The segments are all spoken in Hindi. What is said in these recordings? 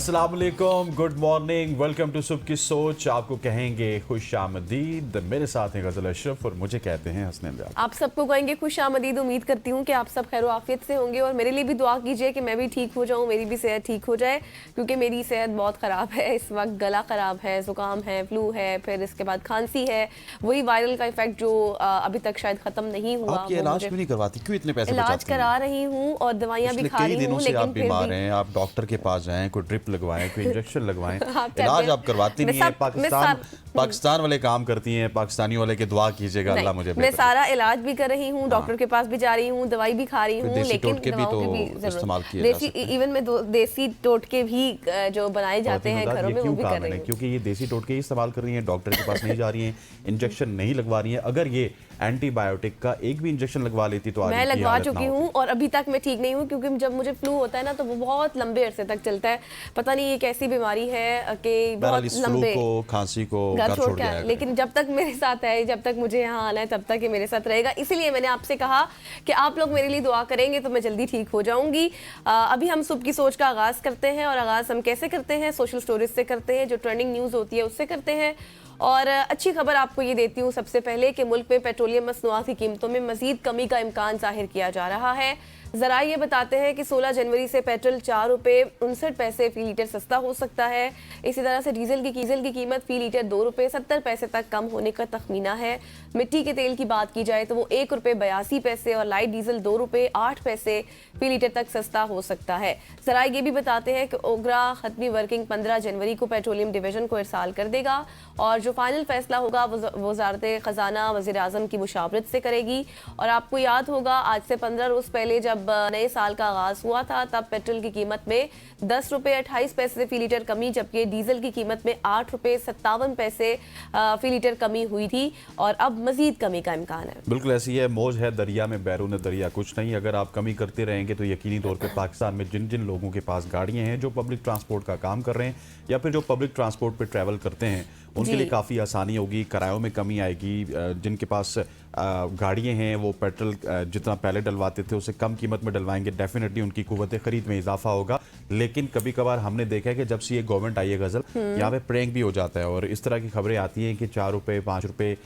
अस्सलाम वालेकुम, गुड मॉर्निंग, वेलकम टू सुबह की सोच। आपको कहेंगे खुश आमदीद। मेरे साथ हैं गजल अशरफ और मुझे कहते हैं हसनैन व्यास। आप सबको कहेंगे खुश आमदीद। उम्मीद करती हूँ कि आप सब खैर आफियत से होंगे और मेरे लिए भी दुआ कीजिए कि मैं भी ठीक हो जाऊँ, मेरी भी सेहत ठीक हो जाए, क्योंकि मेरी सेहत बहुत ख़राब है इस वक्त। गला ख़राब है, ज़ुकाम है, फ्लू है, फिर इसके बाद खांसी है, वही वायरल का इफेक्ट जो अभी तक शायद ख़त्म नहीं हुआ। आप ये इलाज क्यों नहीं करवाती, क्यों इतने पैसे इलाज बचाती हैं? करा रही हूँ और दवाइयाँ भी खा कई रही दिनों हूँ, से आप लेकिन फिर बीमार भी हैं, आप डॉक्टर के पास जाएं, कोई ड्रिप लगवाएं, कोई इंजेक्शन लगवाएं, आप इलाज आप करवाती नहीं है। मैं पाकिस्तान वाले काम करती हैं, पाकिस्तानी वाले के दुआ कीजिएगा अल्लाह मुझे मैं सारा इलाज भी कर रही हूँ, डॉक्टर के पास भी जा रही हूँ, दवाई भी खा रही हूँ, लेकिन दवाओं की भी इस्तेमाल किए देसी इवन में देसी टोटके भी जो बनाए जाते हैं घरों में, वो भी कर रही हूँ। क्योंकि ये देसी टोटके ही इस्तेमाल कर रही हैं, डॉक्टर के पास नहीं जा रही हैं, इंजेक्शन नहीं लगवा रही हैं। अगर ये एंटीबायोटिक का एक भी इंजेक्शन लगवा लेती तो मैं लगवा चुकी हूँ और अभी तक मैं ठीक नहीं हूँ, क्योंकि जब मुझे फ्लू होता है ना तो वो बहुत लंबे अरसे तक चलता है। पता नहीं ये कैसी बीमारी है कि बहुत लंबे खांसी को घर छोड़ के, लेकिन जब तक मेरे साथ है, जब तक मुझे यहाँ आना है, तब तक ये मेरे साथ रहेगा। इसीलिए मैंने आपसे कहा कि आप लोग मेरे लिए दुआ करेंगे तो मैं जल्दी ठीक हो जाऊंगी। अभी हम सुबह की सोच का आगाज करते हैं, और आगाज हम कैसे करते हैं? सोशल स्टोरीज से करते हैं, जो ट्रेंडिंग न्यूज़ होती है उससे करते हैं। और अच्छी खबर आपको ये देती हूँ सबसे पहले कि मुल्क में पेट्रोलियम मसनूआत की कीमतों में मजीद कमी का इम्कान जाहिर किया जा रहा है। ज़रा ये बताते हैं कि 16 जनवरी से पेट्रोल 4 रुपये 59 पैसे फी लीटर सस्ता हो सकता है। इसी तरह से डीजल की कीमत फी लीटर 2 रुपये 70 पैसे तक कम होने का तखमीना है। मिट्टी के तेल की बात की जाए तो वो 1 रुपये 82 पैसे और लाइट डीजल 2 रुपये 8 पैसे फी लीटर तक सस्ता हो सकता है। ज़रा ये भी बताते हैं कि ओगरा खत्मी वर्किंग 15 जनवरी को पेट्रोलियम डिवीजन को इरसाल कर देगा, और जो फाइनल फैसला होगा वज़ारत ख़जाना वज़ीर आज़म की मुशावरत से करेगी। और आपको याद होगा आज से 15 रोज़ पहले जब नए साल का आगाज हुआ था, तब पेट्रोल की कीमत में 10 रुपये 28 पैसे फी लीटर कमी, जबकि डीजल की कीमत में 8 रुपये 57 पैसे फी लीटर कमी हुई थी, और अब मजीद कमी का इम्कान है। बिल्कुल ऐसी है, मौज है दरिया में, बैरून दरिया कुछ नहीं। अगर आप कमी करते रहेंगे तो यकीनी तौर पे पाकिस्तान में जिन जिन लोगों के पास गाड़ियां हैं, जो पब्लिक ट्रांसपोर्ट का काम कर रहे हैं या फिर जो पब्लिक ट्रांसपोर्ट पे ट्रैवल करते हैं, उनके लिए काफ़ी आसानी होगी, किरायों में कमी आएगी। जिनके पास गाड़ियाँ हैं वो पेट्रोल जितना पहले डलवाते थे उससे कम कीमत में डलवाएंगे, डेफिनेटली उनकी कुव्वत खरीद में इजाफा होगा। लेकिन कभी कभार हमने देखा है कि जब से ये गवर्नमेंट आई है गजल, यहाँ पे प्रैंक भी हो जाता है और इस तरह की खबरें आती हैं कि 4 रुपये 5 रुपये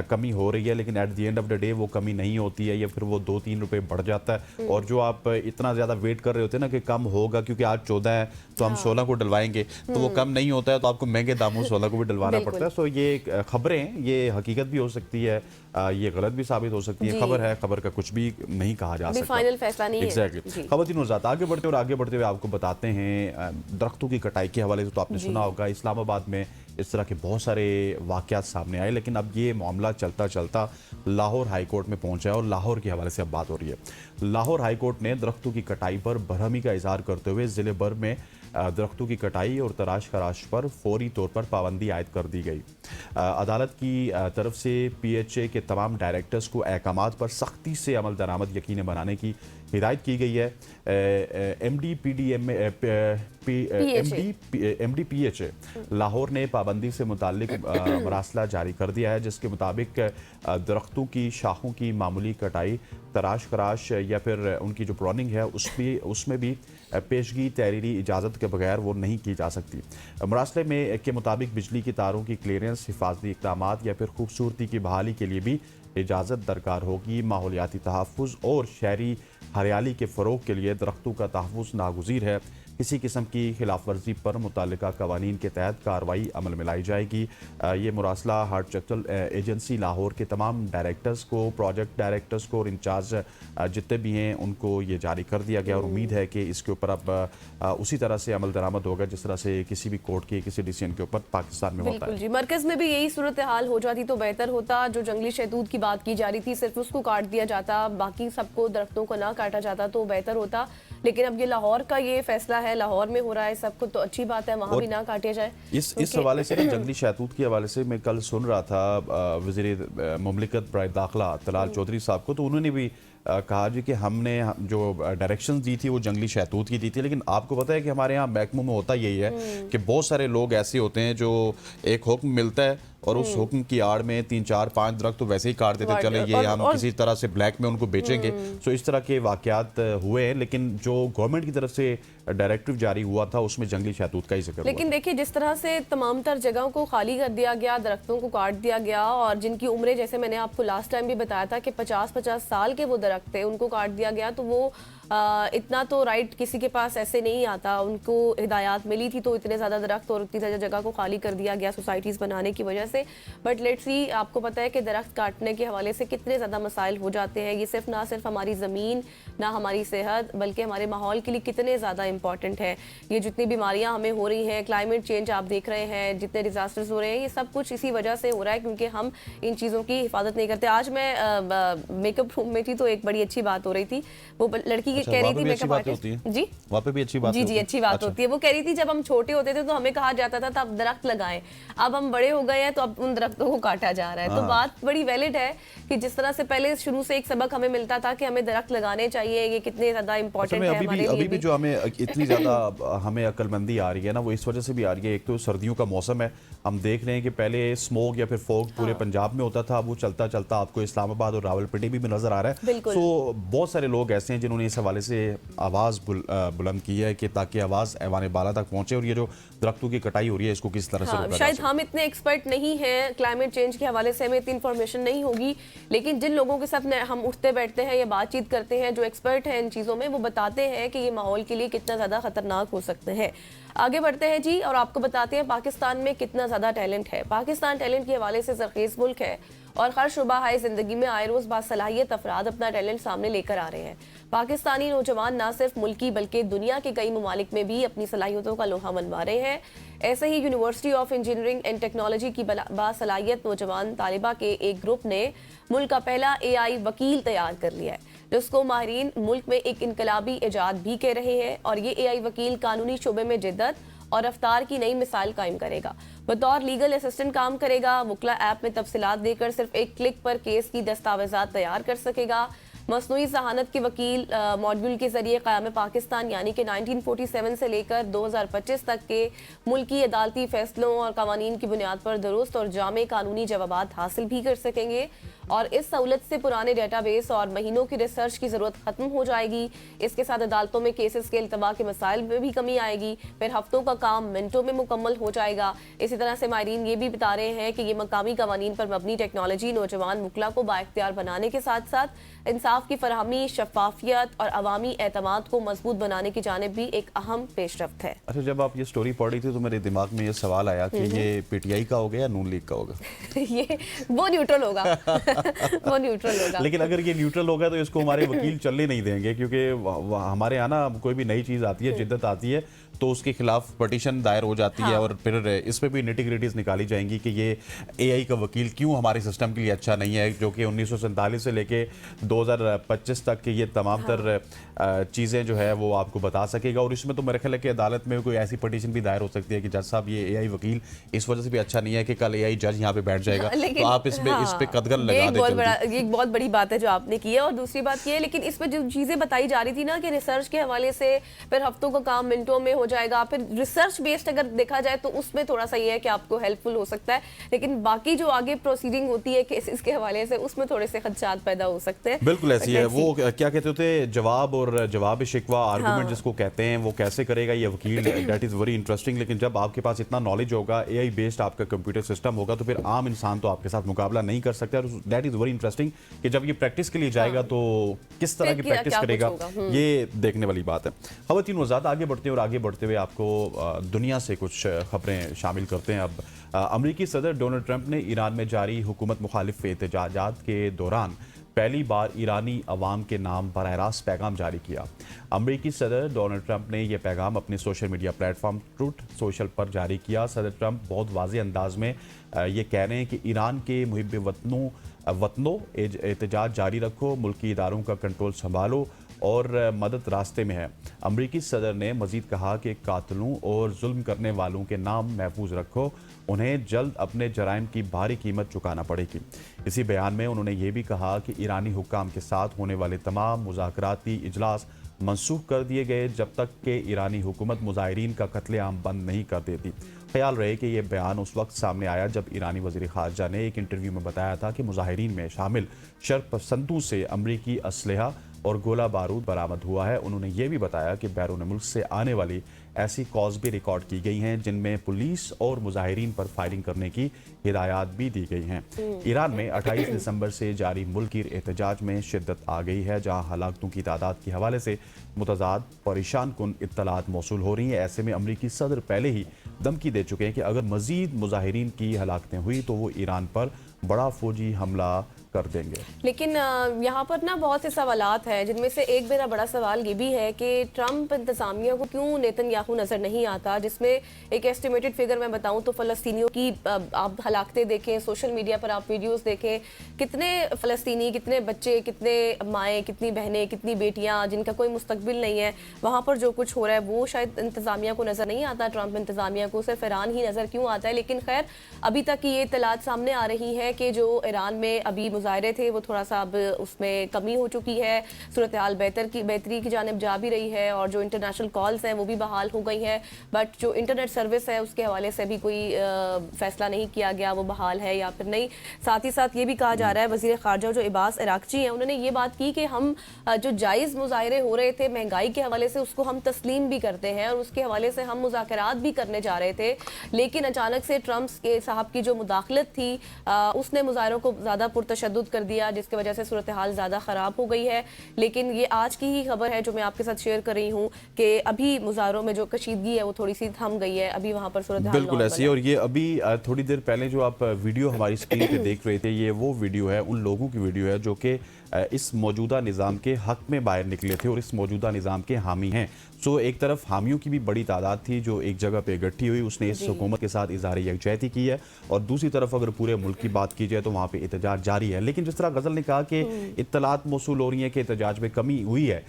कमी हो रही है, लेकिन at the end of the day वो कमी नहीं होती है, या फिर वो 2-3 रुपये बढ़ जाता है। और जो आप इतना ज़्यादा वेट कर रहे होते हैं ना कि कम होगा, क्योंकि आज 14 है तो हम 16 को डलवाएंगे, तो वो कम नहीं होता है, तो आपको महंगे दामों 16 को भी डलवाना पड़ता है। सो ये खबरें, ये हकीकत भी हो सकती है, ये गलत भी साबित हो सकती है। खबर है, खबर का कुछ भी नहीं कहा जा सकता, फाइनल फैसला नहीं है। एग्जैक्टली। खबरतीन वज़ात आगे बढ़ते हुए आपको बताते हैं दरख्तों की कटाई के हवाले से तो आपने सुना होगा इस्लामाबाद में इस तरह के बहुत सारे वाक़यात सामने आए, लेकिन अब ये मामला चलता चलता लाहौर हाई कोर्ट में पहुंचा है और लाहौर के हवाले से अब बात हो रही है। लाहौर हाई कोर्ट ने दरख्तों की कटाई पर बरहमी का इजहार करते हुए ज़िले भर में दरख्तों की कटाई और तराश खराश पर फौरी तौर पर पाबंदी आयद कर दी गई। अदालत की तरफ से PHA के तमाम डायरेक्टर्स को अहकामात पर सख्ती से अमल दरामद यकीनी बनाने की हिदायत की गई है। MDPHA लाहौर ने पाबंदी से मुताल्लिक मरासला जारी कर दिया है, जिसके मुताबिक दरख्तों की शाखों की मामूली कटाई, तराश खराश या फिर उनकी जो प्रोनिंग है उसमें भी पेशगी तहरीरी इजाज़त के बगैर वो नहीं की जा सकती। मरासले में के मुताबिक बिजली की तारों की क्लियरेंस, हिफाजती इक़दामात या फिर खूबसूरती की बहाली के लिए भी इजाज़त दरकार होगी। माहौलियाती तहफ़्फ़ुज़ और शहरी हरियाली के फ़रोग़ के लिए दरख्तों का तहफ़्फ़ुज़ नागुज़ीर है। किसी किस्म की खिलाफ वर्जी पर मुतल्लिका कवानीन के तहत कार्रवाई अमल में लाई जाएगी। ये मुरासला हार्टिकल्चर एजेंसी लाहौर के तमाम डायरेक्टर्स को, प्रोजेक्ट डायरेक्टर्स को और इंचार्ज जितने भी हैं उनको ये जारी कर दिया गया, और उम्मीद है कि इसके ऊपर अब उसी तरह से अमल दरामद होगा जिस तरह से किसी भी कोर्ट के किसी डिसीजन के ऊपर पाकिस्तान में होता है। जी, मरकज़ में भी यही सूरत हाल हो जाती तो बेहतर होता। जो जंगली शहतूत की बात की जा रही थी, सिर्फ उसको काट दिया जाता, बाकी सबको दरख्तों को ना काटा जाता तो बेहतर होता। लेकिन अब ये लाहौर का ये फैसला है, लाहौर में हो रहा है सब कुछ, तो अच्छी बात है, वहाँ भी ना काटे जाए। इस हवाले से जंगली शहतूत के हवाले से मैं कल सुन रहा था वज़ीर मुमलिकत बराए दाखिला तलाल चौधरी साहब को, तो उन्होंने भी कहा जी कि हमने जो डायरेक्शंस दी थी वो जंगली शहतूत की दी थी, लेकिन आपको पता है कि हमारे यहाँ महकमों में होता यही है कि बहुत सारे लोग ऐसे होते हैं जो एक हुक्म मिलता है और उस हुक्म की आड़ में 3 4 5 दरख्त तो वैसे ही काट देते, चले ये हम किसी तरह से ब्लैक में उनको बेचेंगे। सो इस तरह के वाकयात हुए हैं, लेकिन जो गवर्नमेंट की तरफ से डायरेक्टिव जारी हुआ था उसमें जंगली शहतूत का ही जिक्र हुआ। लेकिन देखिए जिस तरह से तमाम तर जगहों को खाली कर दिया गया, दरख्तों को काट दिया गया, और जिनकी उम्रें जैसे मैंने आपको लास्ट टाइम भी बताया था कि 50-50 साल के वो दरख्त थे, उनको काट दिया गया, तो वो इतना तो राइट किसी के पास ऐसे नहीं आता। उनको हिदायत मिली थी तो इतने ज़्यादा दरख्त और इतनी ज़्यादा जगह को खाली कर दिया गया सोसाइटीज़ बनाने की वजह से। बट लेट्स सी, आपको पता है कि दरख्त काटने के हवाले से कितने ज़्यादा मसाइल हो जाते हैं। ये सिर्फ ना सिर्फ हमारी ज़मीन, ना हमारी सेहत, बल्कि हमारे माहौल के लिए कितने ज़्यादा इंपॉर्टेंट है। ये जितनी बीमारियाँ हमें हो रही हैं, क्लाइमेट चेंज आप देख रहे हैं, जितने डिजास्टर्स हो रहे हैं, ये सब कुछ इसी वजह से हो रहा है क्योंकि हम इन चीज़ों की हिफाजत नहीं करते। आज मैं मेकअप रूम में थी तो एक बड़ी अच्छी बात हो रही थी। वो लड़की कह रही थी मेकअप आर्टिस्ट, जी वहाँ पे भी अच्छी बात जी अच्छी बात होती है। वो कह रही थी जब हम छोटे होते थे तो हमें कहा जाता था तब दरख्त लगाएं, अब हम बड़े हो गए हैं तो अब उन दरख्तों को काटा जा रहा है। तो बात बड़ी वैलिड है कि जिस तरह से पहले शुरू से एक सबक हमें मिलता था कि हमें दरख्त लगाने चाहिए, ये कितने ज्यादा इंपॉर्टेंट है हमारे लिए। अभी भी जो हमें इतनी ज्यादा हमें अक्लमंदी आ रही है ना, वो इस वजह से भी आ रही है। एक तो सर्दियों का मौसम है, हम देख रहे हैं कि पहले स्मोक या फिर फॉग पूरे पंजाब में होता था, अब वो चलता चलता आपको इस्लामाबाद और रावलपिंडी भी नजर आ रहा है। तो बहुत सारे लोग ऐसे हैं जिन्होंने इस हवाले से आवाज बुलंद की है कि ताकि आवाज ऐवान बाला तक पहुंचे और ये जो दरख्तों की कटाई हो रही है इसको किस तरह से रोका शायद हम इतने एक्सपर्ट नहीं हैं क्लाइमेट चेंज के हवाले से, हमें इतनी इन्फॉर्मेशन नहीं होगी, लेकिन जिन लोगों के साथ हम उठते बैठते हैं या बातचीत करते हैं जो एक्सपर्ट हैं इन चीज़ों में, वो बताते हैं कि ये माहौल के लिए कितना ज़्यादा खतरनाक हो सकते हैं। आगे बढ़ते हैं जी और आपको बताते हैं पाकिस्तान में कितना ज़्यादा टैलेंट है। पाकिस्तान टैलेंट के हवाले से ज़रख़ीज़ मुल्क है और हर शुबा हाय ज़िंदगी में आए रोज़ बासलाहियत अफराद अपना टैलेंट सामने लेकर आ रहे हैं। पाकिस्तानी नौजवान ना सिर्फ मुल्की बल्कि दुनिया के कई ममालिक में भी अपनी सलाहियतों का लोहा मनवा रहे हैं। ऐसे ही university of engineering and technology की बासलाहियत नौजवान तालिबा के एक ग्रुप ने मुल्क का पहला AI वकील तैयार कर लिया है, जिसको माहिरीन मुल्क में एक इनकलाबी इजाद भी कह रहे हैं। और ये AI वकील कानूनी शोबे में जिद्दत और रफ्तार की नई मिसाल कायम करेगा। बतौर लीगल असिस्टेंट काम करेगा। वुकला ऐप में तफसीलात देकर सिर्फ एक क्लिक पर केस की दस्तावेजात तैयार कर सकेगा। मसनूई जहानत के वकील मॉड्यूल के जरिए क़याम पाकिस्तान यानी कि 1947 से लेकर 2025 तक के मुल्की अदालती फैसलों और कवानीन की बुनियाद पर दुरुस्त और जामे कानूनी जवाबात हासिल भी कर सकेंगे। और इस सहूलत से पुराने डेटाबेस और महीनों की रिसर्च की ज़रूरत ख़त्म हो जाएगी। इसके साथ अदालतों में केसेस के इल्तवा के मसाइल में भी कमी आएगी। फिर हफ्तों का काम मिनटों में मुकम्मल हो जाएगा। इसी तरह से माहिरीन ये भी बता रहे हैं कि ये मकामी कवानीन पर मबनी टेक्नोलॉजी नौजवान मुकला को बाइख्तियार बनाने के साथ साथ इंसाफ की फरहमी, शफाफियत और अवामी एतमाद को मजबूत बनाने की जानिब भी एक अहम पेशरफ्त है। अच्छा, जब आप ये स्टोरी पढ़ रही थी तो मेरे दिमाग में ये सवाल आया कि ये PTI का होगा या नून लीग का होगा? ये वो न्यूट्रल होगा वो न्यूट्रल होगा। लेकिन अगर ये न्यूट्रल होगा तो इसको हमारे वकील चलने नहीं देंगे, क्योंकि हमारे यहाँ ना कोई भी नई चीज़ आती है, जिद्दत आती है तो उसके खिलाफ पटिशन दायर हो जाती है और फिर इस पे भी निटिग्रिटीज निकाली जाएंगी कि ये AI का वकील क्यों हमारे सिस्टम के लिए अच्छा नहीं है, जो कि 1947 से लेके 2025 तक की ये तमाम तर चीज़ें जो है वो आपको बता सकेगा। और इसमें तो मेरे ख्याल है कि अदालत में कोई ऐसी पटिशन भी दायर हो सकती है कि जज साहब ये AI वकील इस वजह से भी अच्छा नहीं है कि कल AI जज यहाँ पे बैठ जाएगा, तो आप इस पे कदगन लगा दें। ये एक बहुत बड़ी बात है जो आपने की है। और दूसरी बात ये है, लेकिन इसमें जो चीज़ें बताई जा रही थी ना कि रिसर्च के हवाले से फिर हफ्तों का काम मिनटों में हो जाएगा, फिर रिसर्च बेस्ड अगर देखा जाए तो उसमें थोड़ा सा ये है कि आपको हेल्पफुल हो सकता है, लेकिन बाकी जो आगे प्रोसीडिंग होती है केसेस के हवाले से उसमें थोड़े से खदशात पैदा हो सकते हैं। बिल्कुल ऐसी है। वो क्या कहते थे, जवाब और जवाब शिकवा आर्गुमेंट जिसको कहते हैं, वो कैसे करेगा ये वकील, दैट इज वेरी इंटरेस्टिंग। लेकिन जब आपके पास इतना नॉलेज होगा, AI बेस्ड आपका कंप्यूटर सिस्टम होगा, तो फिर आम इंसान तो आपके साथ मुकाबला नहीं कर सकता। और दैट इज वेरी इंटरेस्टिंग कि जब ये प्रैक्टिस के लिए जाएगा तो किस तरह की प्रैक्टिस करेगा, ये देखने वाली बात है। खवातीन वज़ात, आगे बढ़ते हैं और आगे बढ़ते हुए आपको दुनिया से कुछ खबरें शामिल करते हैं। अब अमेरिकी सदर डोनाल्ड ट्रंप ने ईरान में जारी हुकूमत मुखालिफ एहतजाजात के दौरान पहली बार ईरानी अवाम के नाम बराह रास्त पैगाम जारी किया। अमेरिकी सदर डोनाल्ड ट्रंप ने यह पैगाम अपने social media platform truth social पर जारी किया। सदर ट्रंप बहुत वाज़ेह अंदाज में ये कह रहे हैं कि ईरान के मुहिब वतनों एहतजाज जारी रखो, मुल्की इदारों का कंट्रोल संभालो और मदद रास्ते में है। अमरीकी सदर ने मजीद कहा कि कातलों और जुल्म करने वालों के नाम महफूज रखो, उन्हें जल्द अपने जराइम की भारी कीमत चुकाना पड़ेगी। इसी बयान में उन्होंने ये भी कहा कि ईरानी हुक्काम के साथ होने वाले तमाम मुज़ाकराती इजलास मनसूख कर दिए गए जब तक कि ईरानी हुकूमत मुजाहिरीन का कत्लेआम बंद नहीं कर देती। ख्याल रहे कि यह बयान उस वक्त सामने आया जब ईरानी वज़ीर ख़ारजा ने एक इंटरव्यू में बताया था कि मुजाहिरीन में शामिल शरपसंदों से अमरीकी असलहा और गोला बारूद बरामद हुआ है। उन्होंने ये भी बताया कि बैरून मुल्क से आने वाली ऐसी कॉल्स भी रिकॉर्ड की गई हैं जिनमें पुलिस और मुजाहिरीन पर फायरिंग करने की हिदायत भी दी गई हैं। ईरान में 28 दिसंबर से जारी मुल्की एहतजाज में शिद्दत आ गई है, जहां हलाकतों की तादाद के हवाले से मुतज़ाद परेशान कुन इत्तलात मौसूल हो रही हैं। ऐसे में अमरीकी सदर पहले ही धमकी दे चुके हैं कि अगर मजीद मुजाहिरीन की हलाकतें हुई तो वो ईरान पर बड़ा फौजी हमला कर देंगे। लेकिन यहाँ पर ना बहुत से सवालात हैं, जिनमें से एक मेरा बड़ा सवाल ये भी है कि ट्रंप इंतजामिया को क्यों नेतन्याहू नजर नहीं आता, जिसमें एक एस्टिमेटेड फिगर मैं बताऊं तो फ़लस्तीनियों की आप हलाकतें देखें, सोशल मीडिया पर आप वीडियोस देखें, कितने फ़लस्तीनी, कितने बच्चे, कितने माएँ, कितनी बहनें, कितनी बेटियाँ जिनका कोई मुस्तकबिल नहीं है, वहाँ पर जो कुछ हो रहा है वो शायद इंतजामिया को नज़र नहीं आता। ट्रंप इंतजामिया को सिर्फ ईरान ही नज़र क्यों आता है। लेकिन खैर अभी तक ये इत्तलात सामने आ रही है कि जो ईरान में अभी मुजाहरे थे वो थोड़ा सा अब उसमें कमी हो चुकी है, सूरत हाल बेहतरी की जानिब जा भी रही है और जो इंटरनेशनल कॉल्स हैं वो भी बहाल हो गई हैं। बट जो इंटरनेट सर्विस है उसके हवाले से भी कोई फैसला नहीं किया गया, वो बहाल है या फिर नहीं। साथ ही साथ ये भी कहा जा रहा है, वज़ीर ख़ारजा जो अब्बास अरागची हैं उन्होंने ये बात की कि हम जो जायज़ मुजाहरे हो रहे थे महंगाई के हवाले से उसको हम तस्लीम भी करते हैं और उसके हवाले से हम मुज़ाकरात भी करने जा रहे थे, लेकिन अचानक से ट्रंप के साहब की जो मुदाखलत थी उसने मुजाहरों को ज़्यादा पुरतशद्दुद कर दिया, जिसकी वजह से सूरत हाल ज़्यादा ख़राब हो गई है। लेकिन ये आज की ही खबर है जो मैं आपके साथ शेयर कर रही हूँ कि अभी मुजाहरों में जो कशीदगी है वो थोड़ी सी थम गई है, अभी वहाँ पर सूरत हाल बिल्कुल ऐसी है। और ये अभी थोड़ी देर पहले जो आप वीडियो हमारी स्क्रीन पे देख रहे थे, ये वो वीडियो है, उन लोगों की वीडियो है जो कि इस मौजूदा निज़ाम के हक में बाहर निकले थे और इस मौजूदा निज़ाम के हामी हैं। सो एक तरफ हामियों की भी बड़ी तादाद थी जो एक जगह पे इकट्ठी हुई, उसने इस हुकूमत के साथ इज़हार यकजहती की है, और दूसरी तरफ अगर पूरे मुल्क की बात की जाए तो वहाँ पे एहतजाज जारी है। लेकिन जिस तरह गज़ल ने कहा कि इत्तलात मौसूल हो रही है कि एहतजाज में कमी हुई है,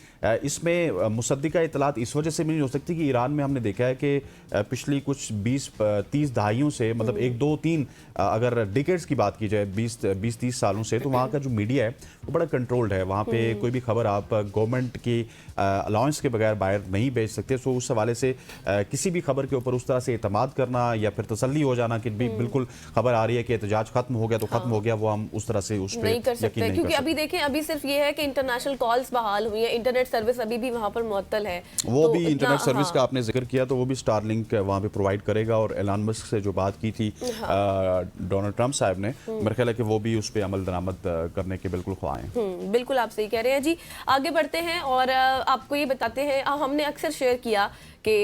इसमें मुसद्दिका इत्तलात इस वजह से भी नहीं हो सकती कि ईरान में हमने देखा है कि पिछली कुछ 20-30 दहाइयों से, मतलब 1-2-3 अगर डिकेड्स की बात की जाए 20-30 सालों से, तो वहाँ का जो मीडिया है वो बड़ा कंट्रोल्ड है। वहाँ पे कोई भी खबर आप गवर्नमेंट की अलाउंस के बगैर बाहर नहीं भेज सकते। सो उस हवाले से किसी भी खबर के ऊपर उस तरह से एतमाद करना या फिर तसल्ली हो जाना कि बिल्कुल खबर आ रही है कि एहतजाज खत्म हो गया तो खत्म हो गया, वो हम उस तरह से उस पर नहीं कर सकते। क्योंकि अभी देखें, अभी सिर्फ ये है कि इंटरनेशनल कॉल्स बहाल हुई है, इंटरनेट सर्विस अभी भी वहाँ पर मुअत्तल है। वो भी इंटरनेट सर्विस का आपने जिक्र किया तो वो भी स्टारलिंक वहाँ पे प्रोवाइड करेगा। और एलन मस्क से जो बात की थी डोनाल्ड ट्रंप साहब ने, मेरा ख्याल है कि वो भी उस पर अमल दरामद करने के बिल्कुल ख्वाह हैं। बिल्कुल आप सही कह रहे हैं जी। आगे बढ़ते हैं और आपको ये बताते हैं, हमने अक्सर शेयर किया कि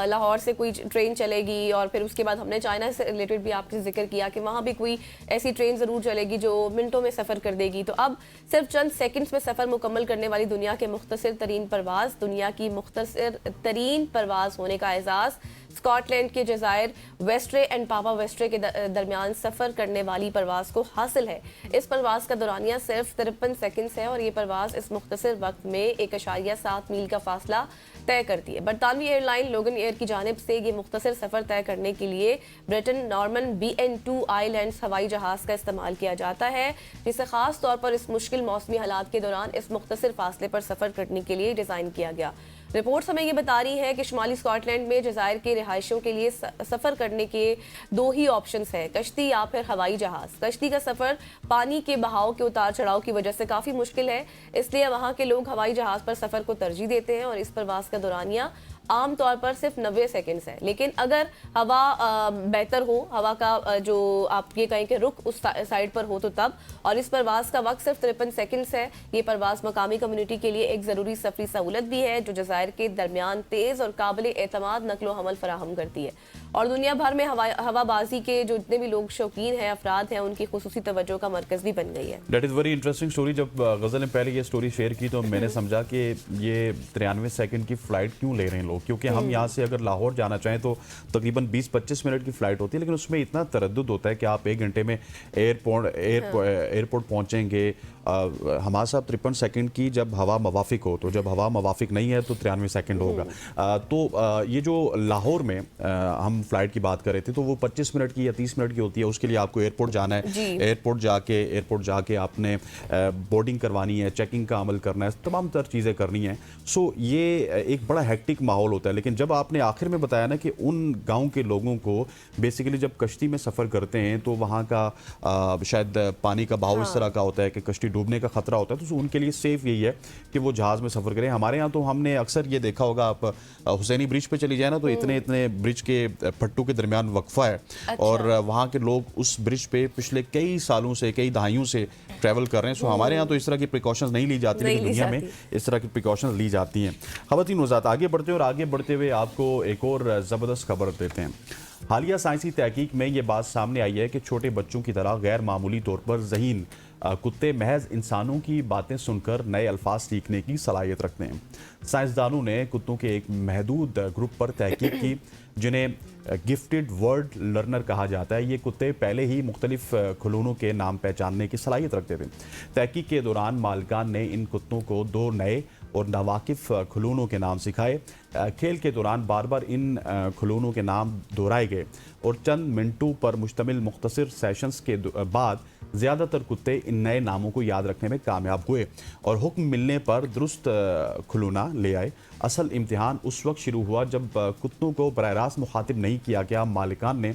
लाहौर से कोई ट्रेन चलेगी और फिर उसके बाद हमने चाइना से रिलेटेड भी आपसे जिक्र किया कि वहाँ भी कोई ऐसी ट्रेन ज़रूर चलेगी जो मिनटों में सफ़र कर देगी। तो अब सिर्फ चंद सेकंड्स में सफ़र मुकम्मल करने वाली दुनिया के मुख्तसर तरीन परवाज़, दुनिया की मुख्तसर तरीन परवाज़ होने का एजाज़ स्कॉटलैंड के जज़ायर वेस्ट्रे एंड पापा वेस्ट्रे के दरमियान सफ़र करने वाली परवाज़ को हासिल है। इस परवाज़ का दौरानिया सिर्फ 53 सेकंड्स है और ये परवाज़ इस मुख्तसर वक्त में 1.7 मील का फासला तय करती है। बरतानवी एयरलाइन लोगन एयर की जानिब से ये मुख्तसर सफ़र तय करने के लिए ब्रिटेन नॉर्मन BN2 आइलैंड्स हवाई जहाज़ का इस्तेमाल किया जाता है, जिसे ख़ास तौर पर इस मुश्किल मौसमी हालात के दौरान इस मुख्तसर फासले पर सफ़र करने के लिए डिज़ाइन किया गया। रिपोर्ट्स हमें ये बता रही है कि शुमाली स्कॉटलैंड में जज़ायर के रिहायशियों के लिए सफ़र करने के 2 ही ऑप्शंस हैं, कश्ती या फिर हवाई जहाज़। कश्ती का सफ़र पानी के बहाव के उतार चढ़ाव की वजह से काफ़ी मुश्किल है, इसलिए वहाँ के लोग हवाई जहाज़ पर सफ़र को तरजीह देते हैं और इस प्रवास का दौरानिया आम तौर पर सिर्फ 90 सेकंड्स है। लेकिन अगर हवा बेहतर हो, हवा का जो आप ये कहें कि रुख उस साइड पर हो तो तब, और इस परवाज़ का वक्त सिर्फ 53 सेकंड्स है। ये परवाज़ मकामी कम्युनिटी के लिए एक ज़रूरी सफरी सहूलत भी है जो जज़ायर के दरमियान तेज़ और काबिल एतमाद नकलो हमल फराहम करती है। और दुनिया भर में हवाबाजी के जो जितने भी लोग शौकीन हैं, अफराद हैं, उनकी खुसूसी तवज्जो का मरकज़ भी बन गई है। That is very interesting story. जब गज़ल ने पहले ये स्टोरी शेयर की तो मैंने समझा कि ये 93 सेकंड की फ़्लाइट क्यों ले रहे हैं लोग, क्योंकि हम यहाँ से अगर लाहौर जाना चाहें तो तकरीबन 20-25 मिनट की फ़्लाइट होती है, लेकिन उसमें इतना तरद्दुद होता है कि आप 1 घंटे में एयरपोर्ट पहुँचेंगे। हमारे साथ 53 सेकंड की जब हवा मवाफिक हो, तो जब हवा मवाफिक नहीं है तो 93 सेकंड होगा। तो ये जो लाहौर में हम फ्लाइट की बात कर रहे थे, तो वो 25 मिनट की या 30 मिनट की होती है। उसके लिए आपको एयरपोर्ट जाना है, एयरपोर्ट जाके आपने बोर्डिंग करवानी है, चेकिंग का अमल करना है, तमाम तर चीज़ें करनी हैं। सो ये एक बड़ा हेक्टिक माहौल होता है। लेकिन जब आपने आखिर में बताया ना कि उन गाँव के लोगों को बेसिकली जब कश्ती में सफ़र करते हैं तो वहाँ का शायद पानी का बहाव इस तरह का होता है कि कश्ती डूबने का खतरा होता है, तो उनके लिए सेफ यही है कि वो जहाज़ में सफ़र करें। हमारे यहाँ तो हमने अक्सर ये देखा होगा, आप हुसैनी ब्रिज पे चली जाए ना, तो इतने इतने ब्रिज के पट्टू के दरमियान वक्फा है। अच्छा। और वहाँ के लोग उस ब्रिज पे पिछले कई सालों से, कई दहाइयों से ट्रैवल कर रहे हैं। सो हमारे यहाँ तो इस तरह की प्रिकॉशंस नहीं ली जाती, लेकिन दुनिया में इस तरह की प्रिकॉशंस ली जाती हैं। ख़वातीन वज़ात आगे बढ़ते हैं और आगे बढ़ते हुए आपको एक और ज़बरदस्त खबर देते हैं। हालिया साइंसी तहकीक में ये बात सामने आई है कि छोटे बच्चों की तरह गैर मामूली तौर पर ज़हीन कुत्ते महज इंसानों की बातें सुनकर नए अल्फाज सीखने की सलाहियत रखते हैं। साइंसदानों ने कुत्तों के एक महदूद ग्रुप पर तहकीक की जिन्हें गिफ्टेड वर्ड लर्नर कहा जाता है। ये कुत्ते पहले ही मुख्तलिफ खिलौनों के नाम पहचानने की सलाहियत रखते थे। तहकीक के दौरान मालिकान ने इन कुत्तों को 2 नए और नावाकिफ खिलौनों के नाम सिखाए। खेल के दौरान बार बार इन खिलौनों के नाम दोहराए गए और चंद मिनटों पर मुश्तमिल मुख्तसर सेशंस के बाद ज़्यादातर कुत्ते इन नए नामों को याद रखने में कामयाब हुए और हुक्म मिलने पर दुरुस्त खिलौना ले आए। असल इम्तिहान उस वक्त शुरू हुआ जब कुत्तों को बराह रास्त मुखातिब नहीं किया गया। मालिकान ने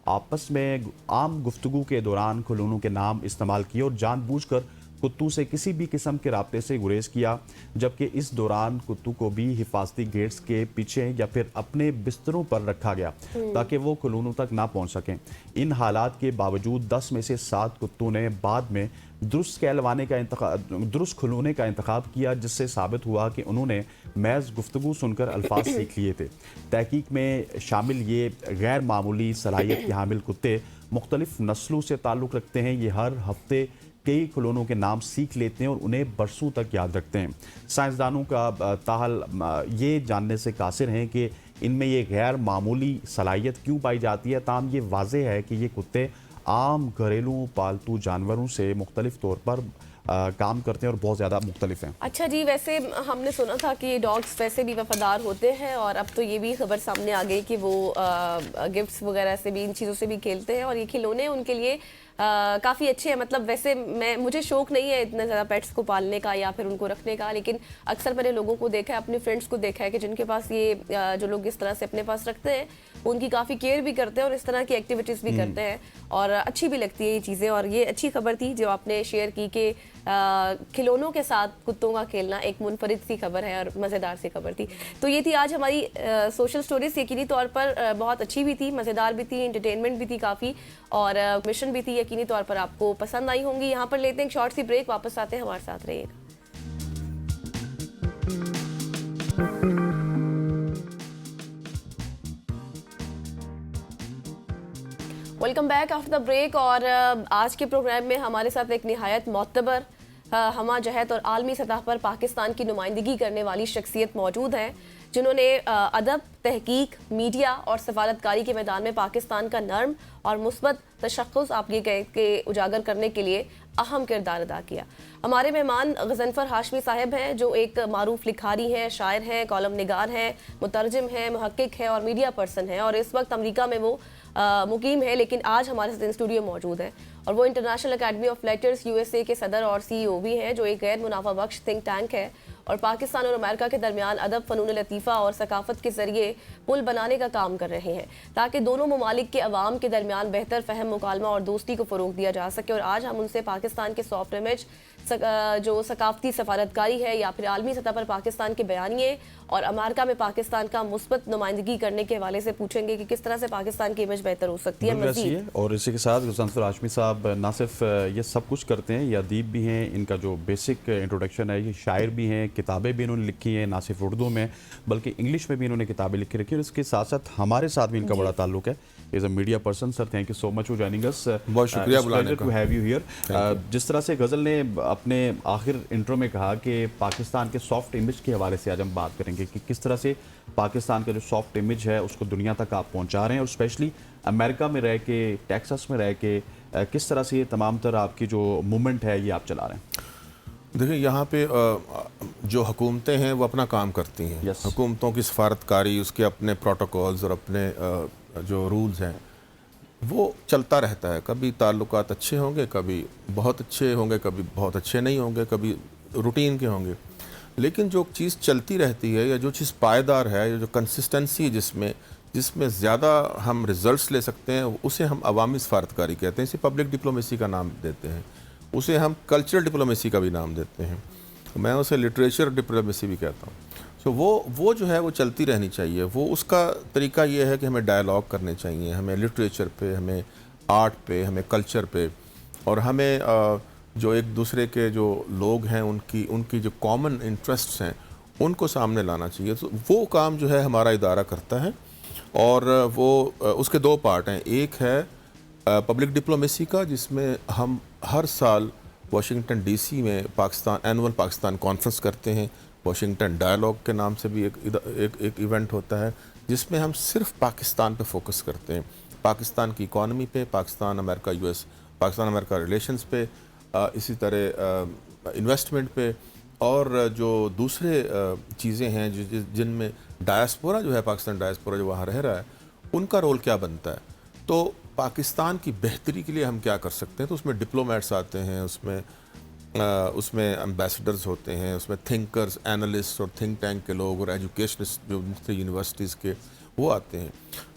आपस में आम गुफ्तगू के दौरान खिलौनों के नाम इस्तेमाल किए और जानबूझकर कुत्तों से किसी भी किस्म के राब्ते से गुरेज किया, जबकि इस दौरान कुत्तों को भी हिफाजती गेट्स के पीछे या फिर अपने बिस्तरों पर रखा गया ताकि वो खिलौनों तक ना पहुंच सकें। इन हालात के बावजूद 10 में से 7 कुत्तों ने बाद में दुरुस्त खिलौने का इंतखाब किया, जिससे साबित हुआ कि उन्होंने महज गुफ्तगू सुनकर अल्फाज सीख लिए थे। तहकीक में शामिल ये गैर मामूली सलाहियत के हामिल कुत्ते मुख्तलिफ नस्लों से ताल्लुक़ रखते हैं। ये हर हफ्ते कई खिलौनों के नाम सीख लेते हैं और उन्हें बरसों तक याद रखते हैं। साइंसदानों का ताहल ये जानने से कासिर हैं कि इनमें ये गैर मामूली सलाहियत क्यों पाई जाती है। ताहम ये वाज़ेह है कि ये कुत्ते आम घरेलू पालतू जानवरों से मुख्तलिफ तौर पर काम करते हैं और बहुत ज़्यादा मुख्तलिफ हैं। अच्छा जी, वैसे हमने सुना था कि डॉग्स वैसे भी वफादार होते हैं और अब तो ये भी खबर सामने आ गई कि वो गिफ्ट्स वगैरह से भी, इन चीज़ों से भी खेलते हैं और ये खिलौने उनके लिए काफ़ी अच्छे हैं। मतलब वैसे मुझे शौक नहीं है इतना ज़्यादा पेट्स को पालने का या फिर उनको रखने का, लेकिन अक्सर मैंने लोगों को देखा है, अपने फ्रेंड्स को देखा है कि जिनके पास ये जो लोग इस तरह से अपने पास रखते हैं उनकी काफ़ी केयर भी करते हैं और इस तरह की एक्टिविटीज़ भी करते हैं और अच्छी भी लगती है ये चीज़ें। और ये अच्छी खबर थी जो आपने शेयर की कि खिलौनों के साथ कुत्तों का खेलना एक मुनफरिद सी खबर है और मज़ेदार सी खबर थी। तो ये थी आज हमारी सोशल स्टोरीज। यकीनी तौर पर बहुत अच्छी भी थी, मज़ेदार भी थी, एंटरटेनमेंट भी थी काफ़ी और मिशन भी थी। यकीनी तौर पर आपको पसंद आई होंगी। यहाँ पर लेते हैं एक शॉर्ट सी ब्रेक, वापस आते हैं, हमारे साथ रहिएगा। Welcome back after the break. और आज के प्रोग्राम में हमारे साथ एक निहायत मोतबर, हमा जहत और आलमी सतह पर पाकिस्तान की नुमाइंदगी करने वाली शख्सियत मौजूद हैं, जिन्होंने अदब, तहकीक, मीडिया और सफारतकारी के मैदान में पाकिस्तान का नर्म और मुस्बत तशख़्ख़ुस आप ये कह के उजागर करने के लिए अहम किरदार अदा किया। हमारे मेहमान गज़नफ़र हाशमी साहब हैं, जो एक मारूफ लिखारी हैं, शायर हैं, कॉलम निगार हैं, मुतरजिम हैं, मुहक्किक हैं और मीडिया पर्सन हैं और इस वक्त अमेरिका में वो मुकीम है, लेकिन आज हमारे साथ स्टूडियो मौजूद है। और वो international academy of letters USA के सदर और CEO भी हैं, जो एक गैर मुनाफा बख्श थिंक टैंक है और पाकिस्तान और अमेरिका के दरमियान अदब, फ़नून लतीफ़ा और सकाफ़त के ज़रिए पुल बनाने का काम कर रहे हैं ताकि दोनों ममालिक के अवाम के दरमियान बेहतर फ़हम, मुकालमा और दोस्ती को फ़रोग़ दिया जा सके। और आज हम उनसे पाकिस्तान के सॉफ्ट इमेज, जो सकाफती सफारतकारी है या फिर आलमी सतह पर पाकिस्तान के बयानिए और अमेरिका में पाकिस्तान का मुस्बत नुमाइंदगी करने के हवाले से पूछेंगे कि किस तरह से पाकिस्तान की इमेज बेहतर हो सकती है बिल्कुल ऐसी मज़ीद। है। और इसी के साथ गुलशन हाशमी साहब ना सिर्फ ये सब कुछ करते हैं, ये अदीब भी हैं, इनका जो बेसिक इंट्रोडक्शन है, ये शायर भी हैं, किताबें भी इन्होंने लिखी हैं, ना सिर्फ उर्दू में बल्कि इंग्लिश में भी इन्होंने किताबें लिखी रखी है। और इसके साथ साथ हमारे साथ भी इनका बड़ा ताल्लुक है। Is a media person. Sir, thank you so much for joining us. बहुत शुक्रिया बुलाने का। To have you here. जिस तरह से गज़ल ने अपने आखिर इंट्रो में कहा कि पाकिस्तान के सॉफ्ट इमेज के हवाले से आज हम बात करेंगे कि किस तरह से पाकिस्तान का जो सॉफ्ट इमेज है उसको दुनिया तक आप पहुंचा रहे हैं, और स्पेशली अमेरिका में रह के, टेक्सास में रह के किस तरह से ये तमाम तर आपकी जो मूवमेंट है ये आप चला रहे हैं। देखिए, यहाँ पे जो हुकूमतें हैं वो अपना काम करती हैं। Yes. हुकूमतों की सफारतकारी, उसके अपने प्रोटोकॉल्स और अपने जो रूल्स हैं वो चलता रहता है। कभी ताल्लुकात अच्छे होंगे, कभी बहुत अच्छे होंगे, कभी बहुत अच्छे नहीं होंगे, कभी रूटीन के होंगे। लेकिन जो चीज़ चलती रहती है या जो चीज़ पायदार है, या जो कंसिस्टेंसी जिसमें ज़्यादा हम रिजल्ट्स ले सकते हैं, उसे हम अवामी सफारतकारी कहते हैं। इसे पब्लिक डिप्लोमेसी का नाम देते हैं, उसे हम कल्चरल डिप्लोमेसी का भी नाम देते हैं, मैं उसे लिटरेचर डिप्लोमेसी भी कहता हूँ। सो वो जो है वो चलती रहनी चाहिए। वो उसका तरीका ये है कि हमें डायलॉग करने चाहिए, हमें लिटरेचर पे, हमें आर्ट पे, हमें कल्चर पे, और हमें जो एक दूसरे के जो लोग हैं उनकी जो कॉमन इंटरेस्ट्स हैं उनको सामने लाना चाहिए। तो वो काम जो है हमारा इदारा करता है। और वो उसके दो पार्ट हैं। एक है पब्लिक डिप्लोमेसी का, जिसमें हम हर साल वाशिंगटन डीसी में एनुअल पाकिस्तान कॉन्फ्रेंस करते हैं। वाशिंगटन डायलॉग के नाम से भी एक इवेंट होता है, जिसमें हम सिर्फ पाकिस्तान पे फोकस करते हैं, पाकिस्तान की इकॉनमी पे, पाकिस्तान अमेरिका रिलेशंस पे, इसी तरह इन्वेस्टमेंट पे, और जो दूसरे चीज़ें हैं जिनमें डायस्पोरा जो है, पाकिस्तान डायस्पोरा जो वहाँ रह रहा है, उनका रोल क्या बनता है। तो पाकिस्तान की बेहतरी के लिए हम क्या कर सकते हैं। तो उसमें डिप्लोमेट्स आते हैं, उसमें एम्बेसडर्स होते हैं, उसमें थिंकर्स, एनालिस्ट और थिंक टैंक के लोग और एजुकेशनिस्ट जो यूनिवर्सिटीज़ के वो आते हैं।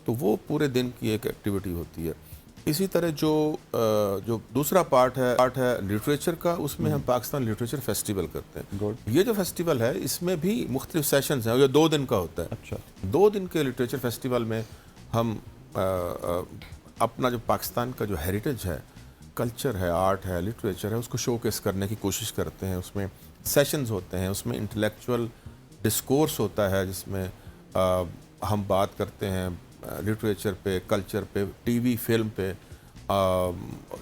तो वो पूरे दिन की एक एक्टिविटी होती है। इसी तरह जो दूसरा पार्ट है लिटरेचर का, उसमें हम पाकिस्तान लिटरेचर फेस्टिवल करते हैं। ये जो फेस्टिवल है इसमें भी मुख्तलिफ सेशंस हैं, ये 2 दिन का होता है। अच्छा। 2 दिन के लिटरेचर फेस्टिवल में हम अपना जो पाकिस्तान का जो हेरिटेज है, कल्चर है, आर्ट है, लिटरेचर है, उसको शोकेस करने की कोशिश करते हैं। उसमें सेशंस होते हैं, उसमें इंटेलेक्चुअल डिस्कोर्स होता है, जिसमें हम बात करते हैं लिटरेचर पे, कल्चर पे, टीवी फिल्म पे,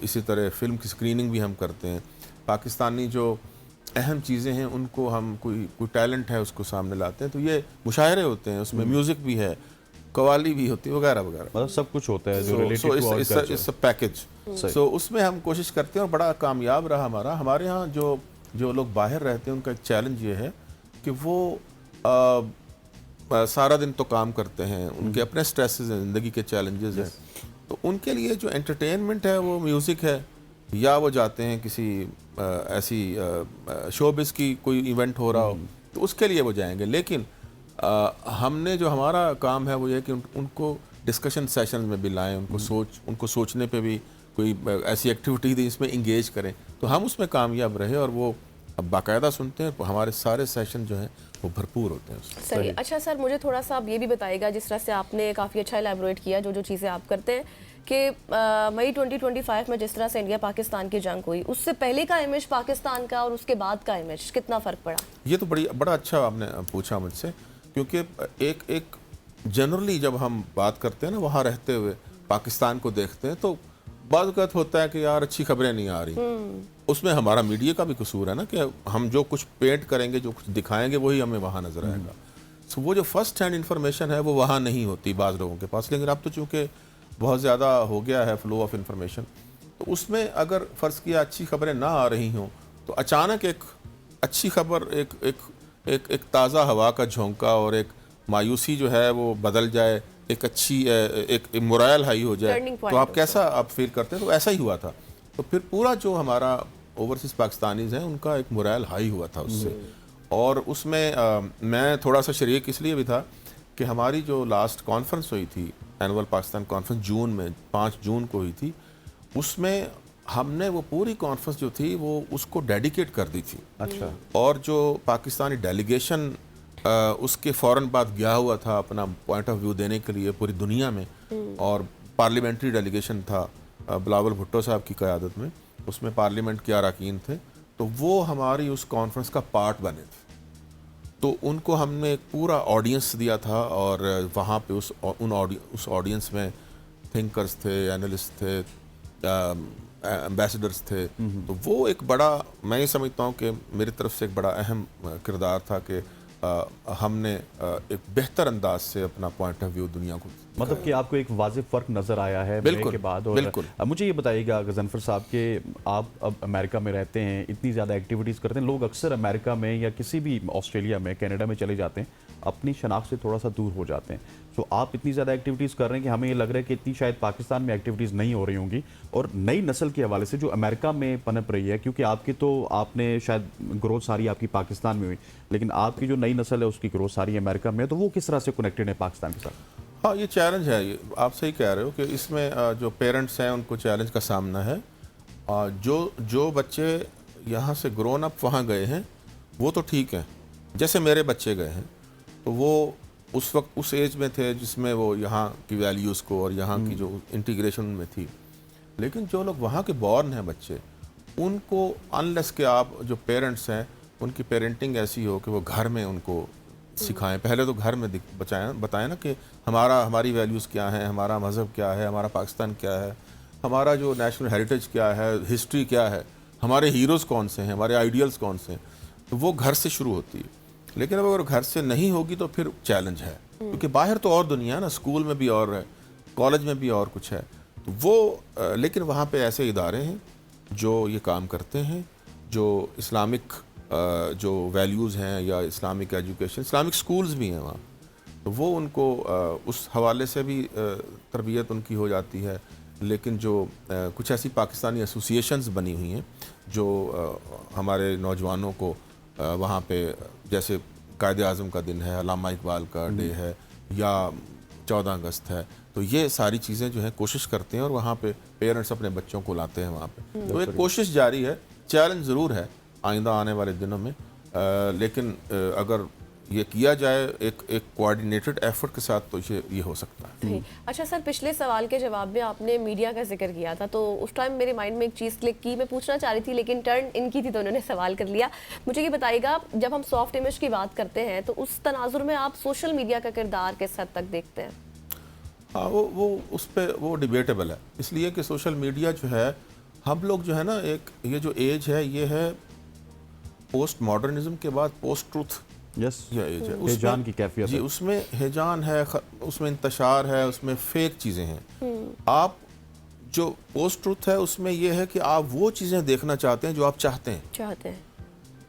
इसी तरह फिल्म की स्क्रीनिंग भी हम करते हैं। पाकिस्तानी जो अहम चीज़ें हैं उनको हम कोई टैलेंट है उसको सामने लाते हैं। तो ये मुशायरे होते हैं, उसमें म्यूज़िक भी है, कवाली भी होती है, वगैरह वगैरह, मतलब सब कुछ होता है जो related to our culture. It's a package. So उसमें हम कोशिश करते हैं और बड़ा कामयाब रहा हमारे यहाँ जो लोग बाहर रहते हैं उनका एक चैलेंज ये है कि वो सारा दिन तो काम करते हैं, उनके अपने स्ट्रेसेस हैं, ज़िंदगी के चैलेंजेस हैं। तो उनके लिए जो एंटरटेनमेंट है वो म्यूज़िक है, या वो जाते हैं किसी ऐसी शोबिस की कोई इवेंट हो रहा हो तो उसके लिए वो जाएंगे। लेकिन हमने जो हमारा काम है वो ये कि उनको डिस्कशन सेशन में भी लाएं, उनको सोचने पे भी कोई ऐसी एक्टिविटी दी जिसमें इंगेज करें, तो हम उसमें कामयाब रहे। और वो अब बाकायदा सुनते हैं, हमारे सारे सेशन जो हैं वो भरपूर होते हैं उसमें। सही। अच्छा सर, मुझे थोड़ा सा आप ये भी बताइएगा, जिस तरह से आपने काफ़ी अच्छा एलैबोरेट किया जो चीज़ें आप करते हैं, कि मई 2025 में जिस तरह से इंडिया पाकिस्तान की जंग हुई, उससे पहले का इमेज पाकिस्तान का और उसके बाद का इमेज कितना फ़र्क पड़ा? ये तो बड़ा अच्छा आपने पूछा मुझसे, क्योंकि एक जनरली जब हम बात करते हैं ना, वहाँ रहते हुए पाकिस्तान को देखते हैं, तो बाज़ वक़्त होता है कि यार अच्छी खबरें नहीं आ रही। उसमें हमारा मीडिया का भी कसूर है ना, कि हम जो कुछ पेंट करेंगे, जो कुछ दिखाएंगे, वही हमें वहाँ नज़र आएगा। सो वो जो फर्स्ट हैंड इन्फॉर्मेशन है वो वहाँ नहीं होती बाज़ लोगों के पास। लेकिन अब तो चूँकि बहुत ज़्यादा हो गया है फ्लो ऑफ इन्फॉर्मेशन, तो उसमें अगर फ़र्ज़ किया अच्छी खबरें ना आ रही हों, तो अचानक एक अच्छी खबर, एक ताज़ा हवा का झोंका और एक मायूसी जो है वो बदल जाए, एक अच्छी एक मोरल हाई हो जाए, तो आप कैसा आप फील करते हैं। तो ऐसा ही हुआ था। तो फिर पूरा जो हमारा ओवरसीज़ पाकिस्तानीज़ हैं उनका एक मोरल हाई हुआ था उससे। और उसमें मैं थोड़ा सा शरीक इसलिए भी था कि हमारी जो लास्ट कॉन्फ्रेंस हुई थी, एनुअल पाकिस्तान कॉन्फ्रेंस जून में 5 जून को हुई थी, उसमें हमने वो पूरी कॉन्फ्रेंस जो थी वो उसको डेडिकेट कर दी थी। अच्छा। और जो पाकिस्तानी डेलीगेशन उसके फ़ौरन बाद गया हुआ था अपना पॉइंट ऑफ व्यू देने के लिए पूरी दुनिया में, और पार्लियामेंट्री डेलीगेशन था बिलावल भुट्टो साहब की क़यादत में, उसमें पार्लियामेंट के अरकान थे, तो वो हमारी उस कॉन्फ्रेंस का पार्ट बने थे। तो उनको हमने एक पूरा ऑडियंस दिया था, और वहाँ पे उस ऑडियंस में थिंकर्स थे, एनालिस्ट थे, एम्बेसडर्स थे। तो वो एक बड़ा, मैं ये समझता हूँ कि मेरी तरफ से एक बड़ा अहम किरदार था कि हमने एक बेहतर अंदाज से अपना पॉइंट ऑफ व्यू दुनिया को, मतलब कि आपको एक वाज़िह फ़र्क नज़र आया है मई बिल्कुल, के बाद। और बिल्कुल। अब मुझे ये बताइएगा गजनफर साहब कि आप अब अमेरिका में रहते हैं, इतनी ज़्यादा एक्टिविटीज़ करते हैं, लोग अक्सर अमेरिका में या किसी भी ऑस्ट्रेलिया में, कनाडा में चले जाते हैं, अपनी शनाख्त से थोड़ा सा दूर हो जाते हैं। तो आप इतनी ज़्यादा एक्टिविटीज़ कर रहे हैं कि हमें ये लग रहा है कि इतनी शायद पाकिस्तान में एक्टिविटीज़ नहीं हो रही होंगी। और नई नस्ल के हवाले से जो अमेरिका में पनप रही है, क्योंकि आपकी तो आपने शायद ग्रोथ सारी आपकी पाकिस्तान में हुई, लेकिन आपकी जो नई नस्ल है उसकी ग्रोथ सारी अमेरिका में है, तो वो किस तरह से कनेक्टेड है पाकिस्तान के साथ? हाँ, ये चैलेंज है, ये आप सही कह रहे हो कि इसमें जो पेरेंट्स हैं उनको चैलेंज का सामना है। जो बच्चे यहाँ से ग्रोन अप वहाँ गए हैं वो तो ठीक हैं, जैसे मेरे बच्चे गए हैं, तो वो उस वक्त उस एज में थे जिसमें वो यहाँ की वैल्यूज़ को और यहाँ की जो इंटीग्रेशन में थी। लेकिन जो लोग वहाँ के बॉर्न हैं बच्चे, उनको अनलेस के आप जो पेरेंट्स हैं उनकी पेरेंटिंग ऐसी हो कि वो घर में उनको सिखाएं, पहले तो घर में बताएं ना कि हमारी वैल्यूज़ क्या हैं, हमारा मज़हब क्या है, हमारा पाकिस्तान क्या है, हमारा जो नेशनल हेरिटेज क्या है, हिस्ट्री क्या है, हमारे हीरोज़ कौन से हैं, हमारे आइडियल्स कौन से हैं। तो वो घर से शुरू होती है। लेकिन अब अगर घर से नहीं होगी तो फिर चैलेंज है, क्योंकि बाहर तो और दुनिया है ना, स्कूल में भी और है, कॉलेज में भी और कुछ है। तो वो लेकिन वहाँ पे ऐसे इदारे हैं जो ये काम करते हैं, जो इस्लामिक जो वैल्यूज़ हैं या इस्लामिक एजुकेशन, इस्लामिक स्कूल्स भी हैं वहाँ, तो वो उनको उस हवाले से भी तरबियत उनकी हो जाती है। लेकिन जो कुछ ऐसी पाकिस्तानी एसोसिएशंस बनी हुई हैं जो हमारे नौजवानों को वहाँ पे, जैसे कायदे आज़म का दिन है, अल्लामा इकबाल का डे है, या 14 अगस्त है, तो ये सारी चीज़ें जो हैं कोशिश करते हैं और वहाँ पे पेरेंट्स अपने बच्चों को लाते हैं वहाँ पे। तो एक कोशिश जारी है, चैलेंज ज़रूर है आइंदा आने वाले दिनों में, लेकिन अगर ये किया जाए एक कोऑर्डिनेटेड एफर्ट के साथ, तो ये हो सकता है। सही। अच्छा सर, पिछले सवाल के जवाब में आपने मीडिया का जिक्र किया था, तो उस टाइम मेरे माइंड में एक चीज़ क्लिक की, मैं पूछना चाह रही थी लेकिन टर्न इनकी थी तो उन्होंने सवाल कर लिया। मुझे ये बताइएगा, जब हम सॉफ्ट इमेज की बात करते हैं तो उस तनाजुर में आप सोशल मीडिया का किरदार किस हद तक देखते हैं? हाँ, वो उस पर वो डिबेटेबल है, इसलिए कि सोशल मीडिया जो है, हम लोग जो है ना, एक ये जो एज है ये है पोस्ट मॉडर्निज्म के बाद पोस्ट ट्रूथ, यस, यह एज है। हिजान की कैफियत जी, है। उसमें हिजान है, उसमें इंतशार है, उसमें फेक चीज़ें हैं। आप जो पोस्ट ट्रूथ है उसमें यह है कि आप वो चीज़ें देखना चाहते हैं जो आप चाहते हैं,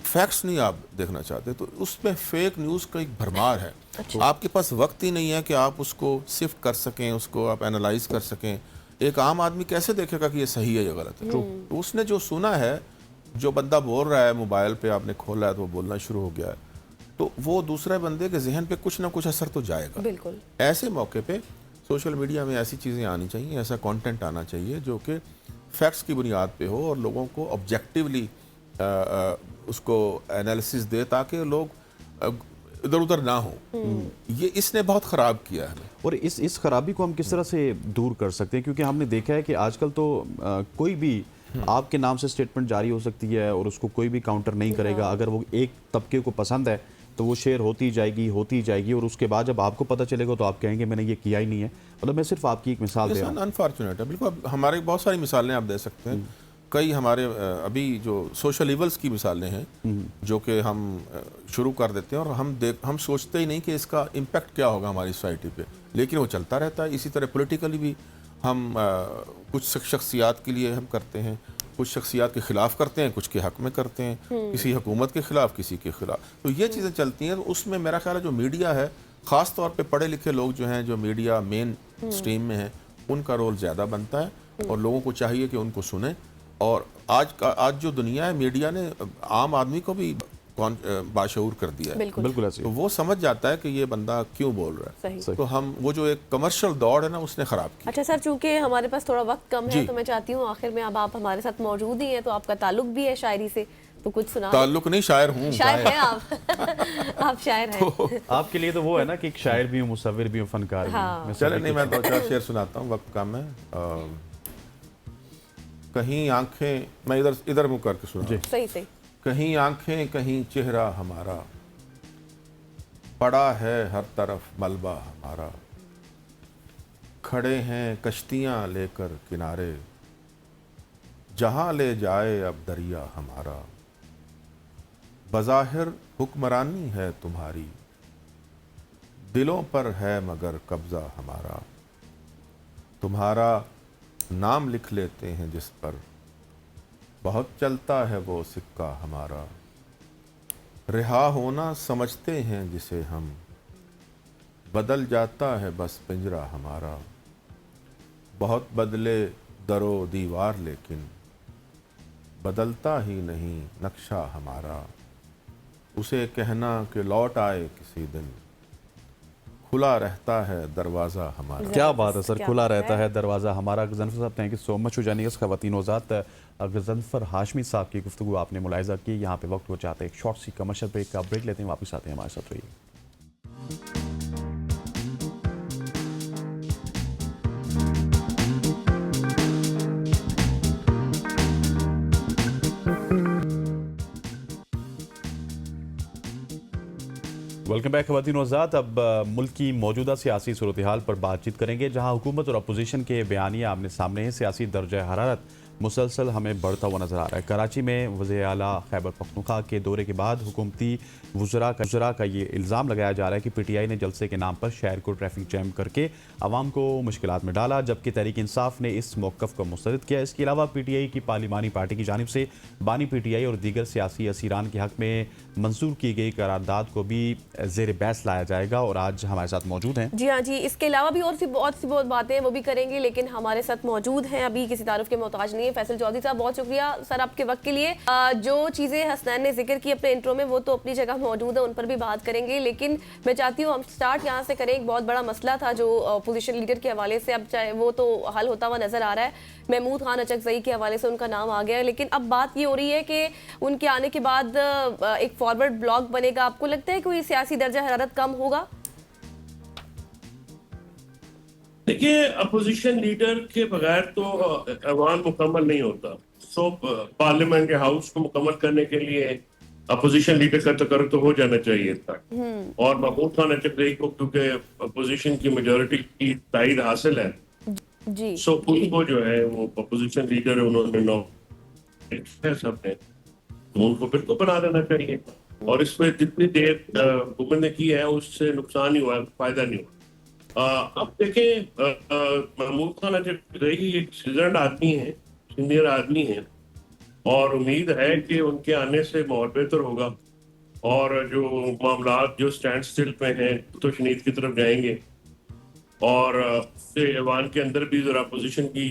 फैक्ट्स नहीं आप देखना चाहते, तो उसमें फेक न्यूज़ का एक भरमार है। अच्छा। आपके पास वक्त ही नहीं है कि आप उसको सिफ्ट कर सकें, उसको आप एनालाइज कर सकें। एक आम आदमी कैसे देखेगा कि ये सही है या गलत है? तो उसने जो सुना है, जो बंदा बोल रहा है, मोबाइल पे आपने खोला है तो वो बोलना शुरू हो गया है, तो वो दूसरे बंदे के जहन पे कुछ ना कुछ असर तो जाएगा। बिल्कुल। ऐसे मौके पे सोशल मीडिया में ऐसी चीज़ें आनी चाहिए, ऐसा कंटेंट आना चाहिए जो कि फैक्ट्स की बुनियाद पे हो और लोगों को ऑब्जेक्टिवली उसको एनालिसिस दे, ताकि लोग इधर उधर ना हो। ये इसने बहुत ख़राब किया है। और इस खराबी को हम किस तरह से दूर कर सकते हैं? क्योंकि हमने देखा है कि आजकल तो कोई भी आपके नाम से स्टेटमेंट जारी हो सकती है और उसको कोई भी काउंटर नहीं करेगा। अगर वो एक तबके को पसंद है तो वो शेयर होती जाएगी और उसके बाद जब आपको पता चलेगा तो आप कहेंगे मैंने ये किया ही नहीं है। मतलब मैं सिर्फ आपकी एक मिसाल दे रहा हूँ। अनफॉर्चुनेट है, बिल्कुल। हमारे बहुत सारी मिसालें आप दे सकते हैं। कई हमारे अभी जो सोशल इवल्स की मिसालें हैं जो कि हम शुरू कर देते हैं और हम सोचते ही नहीं कि इसका इम्पैक्ट क्या होगा हमारी सोसाइटी पे, लेकिन वो चलता रहता है। इसी तरह पॉलिटिकली भी हम कुछ शख्सियात के लिए हम करते हैं, कुछ शख्सियात के ख़िलाफ़ करते हैं, कुछ के हक़ में करते हैं, किसी हुकूमत के ख़िलाफ़, किसी के ख़िलाफ़। तो ये चीज़ें चलती हैं। तो उसमें मेरा ख्याल है जो मीडिया है, ख़ास तौर पे पढ़े लिखे लोग जो हैं, जो मीडिया मेन स्ट्रीम में हैं, उनका रोल ज़्यादा बनता है और लोगों को चाहिए कि उनको सुने। और आज जो दुनिया है, मीडिया ने आम आदमी को भी बाशऊर कर दिया है। बिल्कुल बिल्कुल ऐसे तो ही। वो समझ जाता है कि ये बंदा क्यों बोल रहा है। सही। तो हम वो जो एक कमर्शियल दौड़ है ना उसने खराब की। अच्छा सर, चूंकि हमारे पास थोड़ा वक्त कम है जी। तो मैं चाहती हूँ आखिर में, अब आप हमारे साथ मौजूद ही हैं तो आपका ताल्लुक भी है शायरी से, तो कुछ सुना। ताल्लुक नहीं, शायर हूँ। शायर हैं आप आप शायर हैं। आपके लिए तो वो है ना कि एक शायर भी हूँ, मुसव्विर भी हूँ, फनकार भी हूँ। हाँ। मैं चले सभी नहीं, कुछ मैं 2-4 शेर सुनाता हूँ, वक्त कम है। कहीं आंखें, मैं इधर मुँह करके सुना। सही सही। कहीं आंखें कहीं चेहरा हमारा, पड़ा है हर तरफ मलबा हमारा, खड़े हैं कश्तियां लेकर किनारे, जहां ले जाए अब दरिया हमारा, बज़ाहिर हुक्मरानी है तुम्हारी, दिलों पर है मगर कब्जा हमारा, तुम्हारा नाम लिख लेते हैं जिस पर, बहुत चलता है वो सिक्का हमारा, रिहा होना समझते हैं जिसे हम, बदल जाता है बस पिंजरा हमारा, बहुत बदले दरो दीवार लेकिन, बदलता ही नहीं नक्शा हमारा, उसे कहना कि लौट आए किसी दिन, खुला रहता है दरवाज़ा हमारा। क्या बात है सर, क्या खुला बात रहता है। है दरवाज़ा हमारा। गजनफर साहब, thank you so much for joining अस। ख़वातीन हज़रात, गजनफर हाशमी साहब की गुफ्तगू आपने मुलाहिज़ा की। यहाँ पे वक्त हो जाता है एक शॉर्ट सी कमर्शियल ब्रेक का। ब्रेक लेते हैं, वापस आते हैं, हमारे साथ रहिए। वेलकम बैक ख़वातीन हज़रात। अब मुल्क की मौजूदा सियासी सूरत हाल पर बातचीत करेंगे, जहाँ हुकूमत और अपोजिशन के बयानिए आमने सामने हैं। सियासी दर्जा हरारत मुसलसल हमें बढ़ता हुआ नजर आ रहा है। कराची में वज़ीर आला खैबर पख्तूनख्वा के दौरे के बाद हुकूमती वज़रा का ये इल्ज़ाम लगाया जा रहा है कि PTI ने जलसे के नाम पर शहर को ट्रैफिक जैम करके आवाम को मुश्किलात में डाला, जबकि तहरीक इंसाफ ने इस मौक़िफ़ को मुस्तरद किया। इसके अलावा PTI की पार्लिमानी पार्टी की जानिब से बानी PTI और दीगर सियासी असीरान के हक़ में मंजूर की गई करारदाद को भी ज़ेर बहस लाया जाएगा, और आज हमारे साथ मौजूद हैं। जी हाँ जी, इसके अलावा भी और सी बहुत बातें हैं वो भी करेंगे, लेकिन हमारे साथ मौजूद हैं, अभी किसी तारुफ के मोहताज नहीं है, फैसल चौधरी साहब। बहुत शुक्रिया सर आपके वक्त के लिए। जो चीज़ें हसनैन ने जिक्र की अपने इंट्रो में वो तो अपनी जगह मौजूद है, उन पर भी बात करेंगे, लेकिन मैं चाहती हूँ हम स्टार्ट यहाँ से करें। एक बहुत बड़ा मसला था जो अपोजिशन लीडर के हवाले से, अब चाहे वो तो हल होता हुआ नजर आ रहा है। महमूद खान अचकजई के हवाले से उनका नाम आ गया है, लेकिन अब बात ये हो रही है कि उनके आने के बाद एक फॉरवर्ड ब्लॉक बनेगा। आपको लगता है कोई सियासी दर्जा हरारत कम होगा? देखिए, अपोजिशन लीडर के बगैर तो अवान मुकम्मल नहीं होता। सो पार्लियामेंट या हाउस को मुकम्मल करने के लिए अपोजिशन लीडर का तकर्र तो हो जाना चाहिए था। और महमूद खान अचकजई को क्योंकि अपोजिशन की मेजोरिटी की तायद हासिल है, जी। सो उनको जो है वो अपोजिशन लीडर उन्होंने नॉमिनेट सबने, तो उनको फिर तो बना देना चाहिए। और इसमें जितनी देर हुकूमत ने की है उससे नुकसान ही हुआ, फायदा नहीं हुआ। अब देखें, महमूद खान अचकजई एक सीजन्ड आदमी है, सीनियर आदमी है, और उम्मीद है कि उनके आने से माहौल बेहतर होगा, और जो मामलात जो स्टैंड स्टिल पे हैं तो शनीद की तरफ जाएंगे, और ऐवान के अंदर भी जरा अपोजिशन की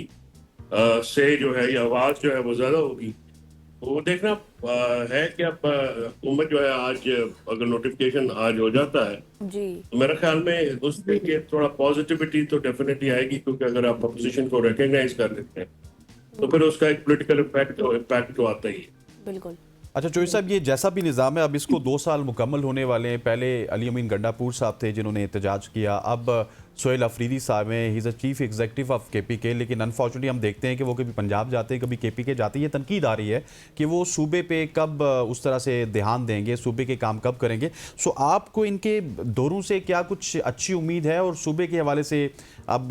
से जो है या आवाज जो है वो ज्यादा होगी। वो देखना है कि अब हुकूमत जो है आज अगर नोटिफिकेशन आज हो जाता है जी। तो मेरे ख्याल में उसमें के थोड़ा पॉजिटिविटी तो डेफिनेटली आएगी, क्योंकि अगर आप अपोजिशन को रिकॉग्नाइज कर देते हैं तो फिर उसका एक पॉलिटिकल इम्पैक्ट तो आता ही है। बिल्कुल। अच्छा चोई साहब, ये जैसा भी निज़ाम है, अब इसको 2 साल मुकम्मल होने वाले हैं। पहले अली अमीन गंडापुर साहब थे जिन्होंने एहतजाज किया, अब सोहेल अफरीदी साहब हैं, he is a chief executive of KPK, लेकिन अनफॉर्चुनेटली हम देखते हैं कि वो कभी पंजाब जाते हैं, कभी KPK जाते हैं। ये तनकीद आ रही है कि वो सूबे पे कब उस तरह से ध्यान देंगे, सूबे के काम कब करेंगे। सो आपको इनके दौरों से क्या कुछ अच्छी उम्मीद है, और सूबे के हवाले से अब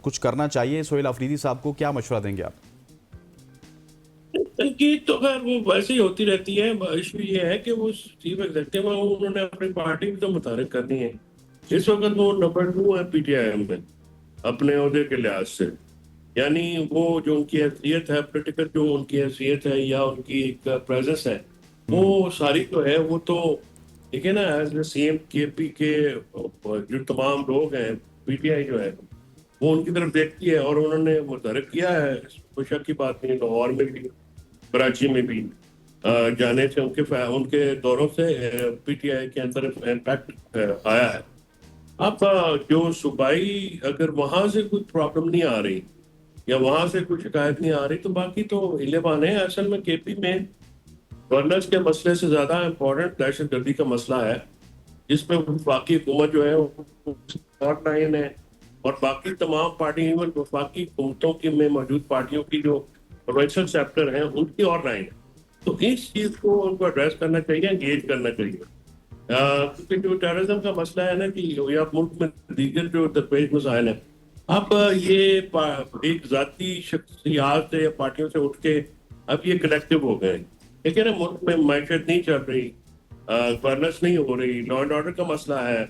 कुछ करना चाहिए सोहेल अफरीदी साहब को, क्या मशवरा देंगे आप? तनकीद तो खैर वो वैसे ही होती रहती है। इशू ये है कि वो चीफ एग्जीक्यूटिव है, उन्होंने अपनी पार्टी भी तो मुतारिक करनी है। इस वक्त वो नंबर 2 है PTI में अपने ओहदे के लिहाज से, यानी वो जो उनकी हैसियत है पोलिटिकल, जो उनकी हैसियत है या उनकी एक प्रेजेंस है, वो सारी जो है वो तो ठीक है ना। एज CM KP के जो तमाम लोग हैं, PTI जो है वो उनकी तरफ देखती है, और उन्होंने मुतारिक किया है, कोई शक की बात नहीं। लाहौर में भी, कराची में भी, जाने से उनके दौरों से पीटीआई के अंदर इम्पैक्ट आया है। अब जो सूबाई अगर वहां से कुछ प्रॉब्लम नहीं आ रही या वहां से कुछ शिकायत नहीं आ रही तो बाकी तो हिले बहाने हैं। असल में केपी में गवर्नेंस के मसले से ज्यादा इम्पोर्टेंट दहशतगर्दी का मसला है, जिसमें वफाकी हुकूमत जो है और लाइन है और बाकी तमाम पार्टी इवन वफाकी हुकूमतों की में मौजूद पार्टियों की जो प्रोविंशियल चैप्टर हैं उनकी और लाइन है। तो इस चीज को उनको एड्रेस करना चाहिए, एंगेज करना चाहिए, क्योंकि जो टेररिज्म का मसला है ना कि या मुल्क में दीगर जो दरपेश मसाइल है, अब ये एक जाती शख्सियात से या पार्टियों से उठ के अब ये कलेक्टिव हो गए। लेकिन मुल्क में मैशत नहीं चल रही, गवर्नेंस नहीं हो रही, लॉ एंड ऑर्डर का मसला है,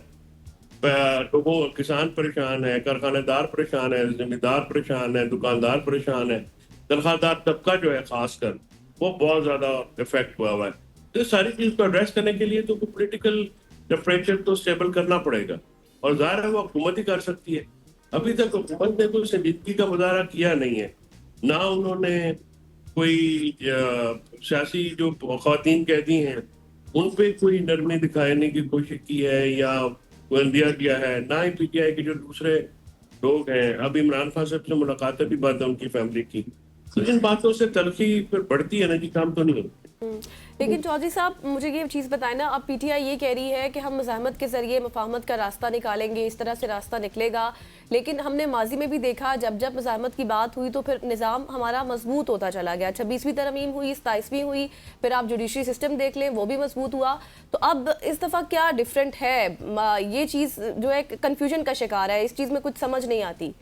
लोगों किसान परेशान है, कारखानेदार परेशान है, जिम्मेदार परेशान है, दुकानदार परेशान है, तनख्वाहदार तबका जो है खासकर वो बहुत ज्यादा इफेक्ट हुआ है। तो इस सारी चीज को एड्रेस करने के लिए तो पॉलिटिकल टेम्परेचर तो स्टेबल करना पड़ेगा और जाहिर है वो हुकूमत ही कर सकती है। अभी तक हुकूमत ने कोई संजीदगी का मुजाहरा किया नहीं है, ना उन्होंने कोई सियासी जो खवातीन कहती हैं उन पे कोई नरमी दिखाने की कोशिश की है या बंदिया किया है, ना ही पीटीआई के जो दूसरे लोग हैं। अब इमरान खान साहब से मुलाकातें भी बात है उनकी फैमिली की, तो इन बातों से तलखी फिर बढ़ती है ना जी, काम तो नहीं होता। लेकिन चौधरी साहब मुझे ये चीज़ बताएं ना, अब पीटीआई ये कह रही है कि हम मज़ाहमत के ज़रिए मफाहमत का रास्ता निकालेंगे, इस तरह से रास्ता निकलेगा, लेकिन हमने माजी में भी देखा जब जब मज़ाहमत की बात हुई तो फिर निज़ाम हमारा मजबूत होता चला गया। 26वीं तरमीम हुई, 27वीं हुई, फिर आप जुडिशरी सिस्टम देख लें वो भी मजबूत हुआ। तो अब इस दफ़ा क्या डिफरेंट है? ये चीज़ जो है कन्फ्यूजन का शिकार है, इस चीज़ में कुछ समझ नहीं आती।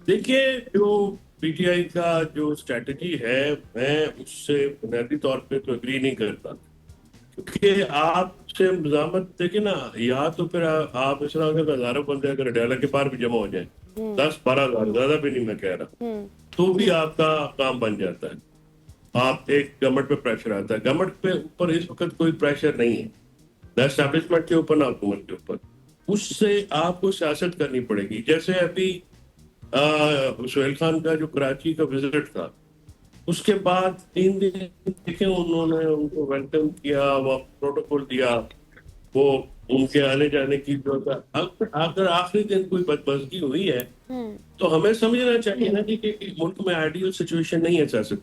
देखिए, जो पीटीआई का जो स्ट्रेटजी है मैं उससे बुनियादी तौर पे तो एग्री नहीं करता, क्योंकि आपसे मज़ाहमत देखिए ना, या तो फिर आप इस तरह के हजारों बंदे अगर अडाला के पार भी जमा हो जाए 10-12 हजार, ज्यादा भी नहीं मैं कह रहा, तो भी आपका काम बन जाता है। आप एक गवर्नमेंट पे प्रेशर आता है, गवर्नमेंट पे ऊपर इस वक्त कोई प्रेशर नहीं है, ना एस्टैब्लिशमेंट के ऊपर ना हुकूमत के ऊपर। उससे आपको सियासत करनी पड़ेगी। जैसे अभी सुहेल खान का जो कराची का विजिट था, उसके बाद 3 दिन देखे उन्होंने उनको वेलकम किया, वो प्रोटोकॉल दिया, वो उनके आने जाने की जो था। अगर आखिरी दिन कोई बदमज़गी हुई है तो हमें समझना चाहिए ना कि मुल्क में आइडियल सिचुएशन नहीं है सियासत।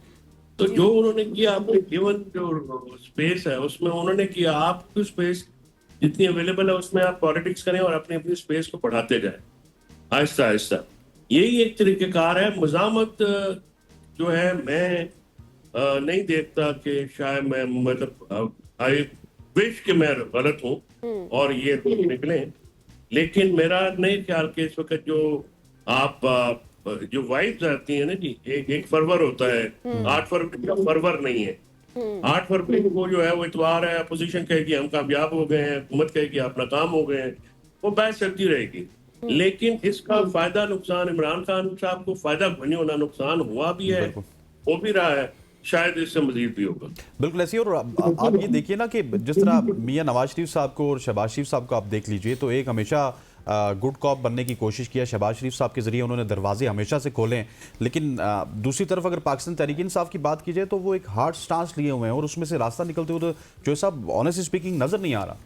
तो जो उन्होंने किया, अपने गिवन जो स्पेस है उसमें उन्होंने किया, आपकी स्पेस जितनी अवेलेबल है उसमें आप पॉलिटिक्स करें और अपनी अपनी स्पेस को बढ़ाते जाएं आहिस्ता आहिस्ता। यही एक तरीकेकार है। मज़ाहमत जो है मैं नहीं देखता कि शायद मैं मतलब आई विश कि मैं गलत हूँ और ये निकले, लेकिन मेरा नहीं ख्याल कि इस वक्त जो आप जो वाइब्स आती है ना जी, एक फरवर होता है, 8 फरवरी का फरवर नहीं है। 8 फरवरी को जो है वो इतवार है, अपोजिशन कहेगी हम कामयाब हो गए हैं, हुकूमत कहेगी आप नाकाम हो गए हैं, वो बहस चलती रहेगी। लेकिन इसका फायदा नुकसान इमरान खान साहब को फायदा बनी होना, नुकसान हुआ भी है, हो भी रहा है, शायद इससे मजीद भी होगा। बिल्कुल ऐसी। और आप ये देखिए ना कि जिस तरह मियां नवाज शरीफ साहब को और शहबाज शरीफ साहब को आप देख लीजिए, तो एक हमेशा गुड कॉप बनने की कोशिश किया शहबाज शरीफ साहब के जरिए, उन्होंने दरवाजे हमेशा से खोले हैं। लेकिन दूसरी तरफ अगर पाकिस्तान तहरीक इंसाफ की बात की जाए तो वो एक हार्ड स्टांस लिए हुए हैं और उसमें से रास्ता निकलते हुए तो जो साहब ऑनेस्टली स्पीकिंग नजर नहीं आ रहा।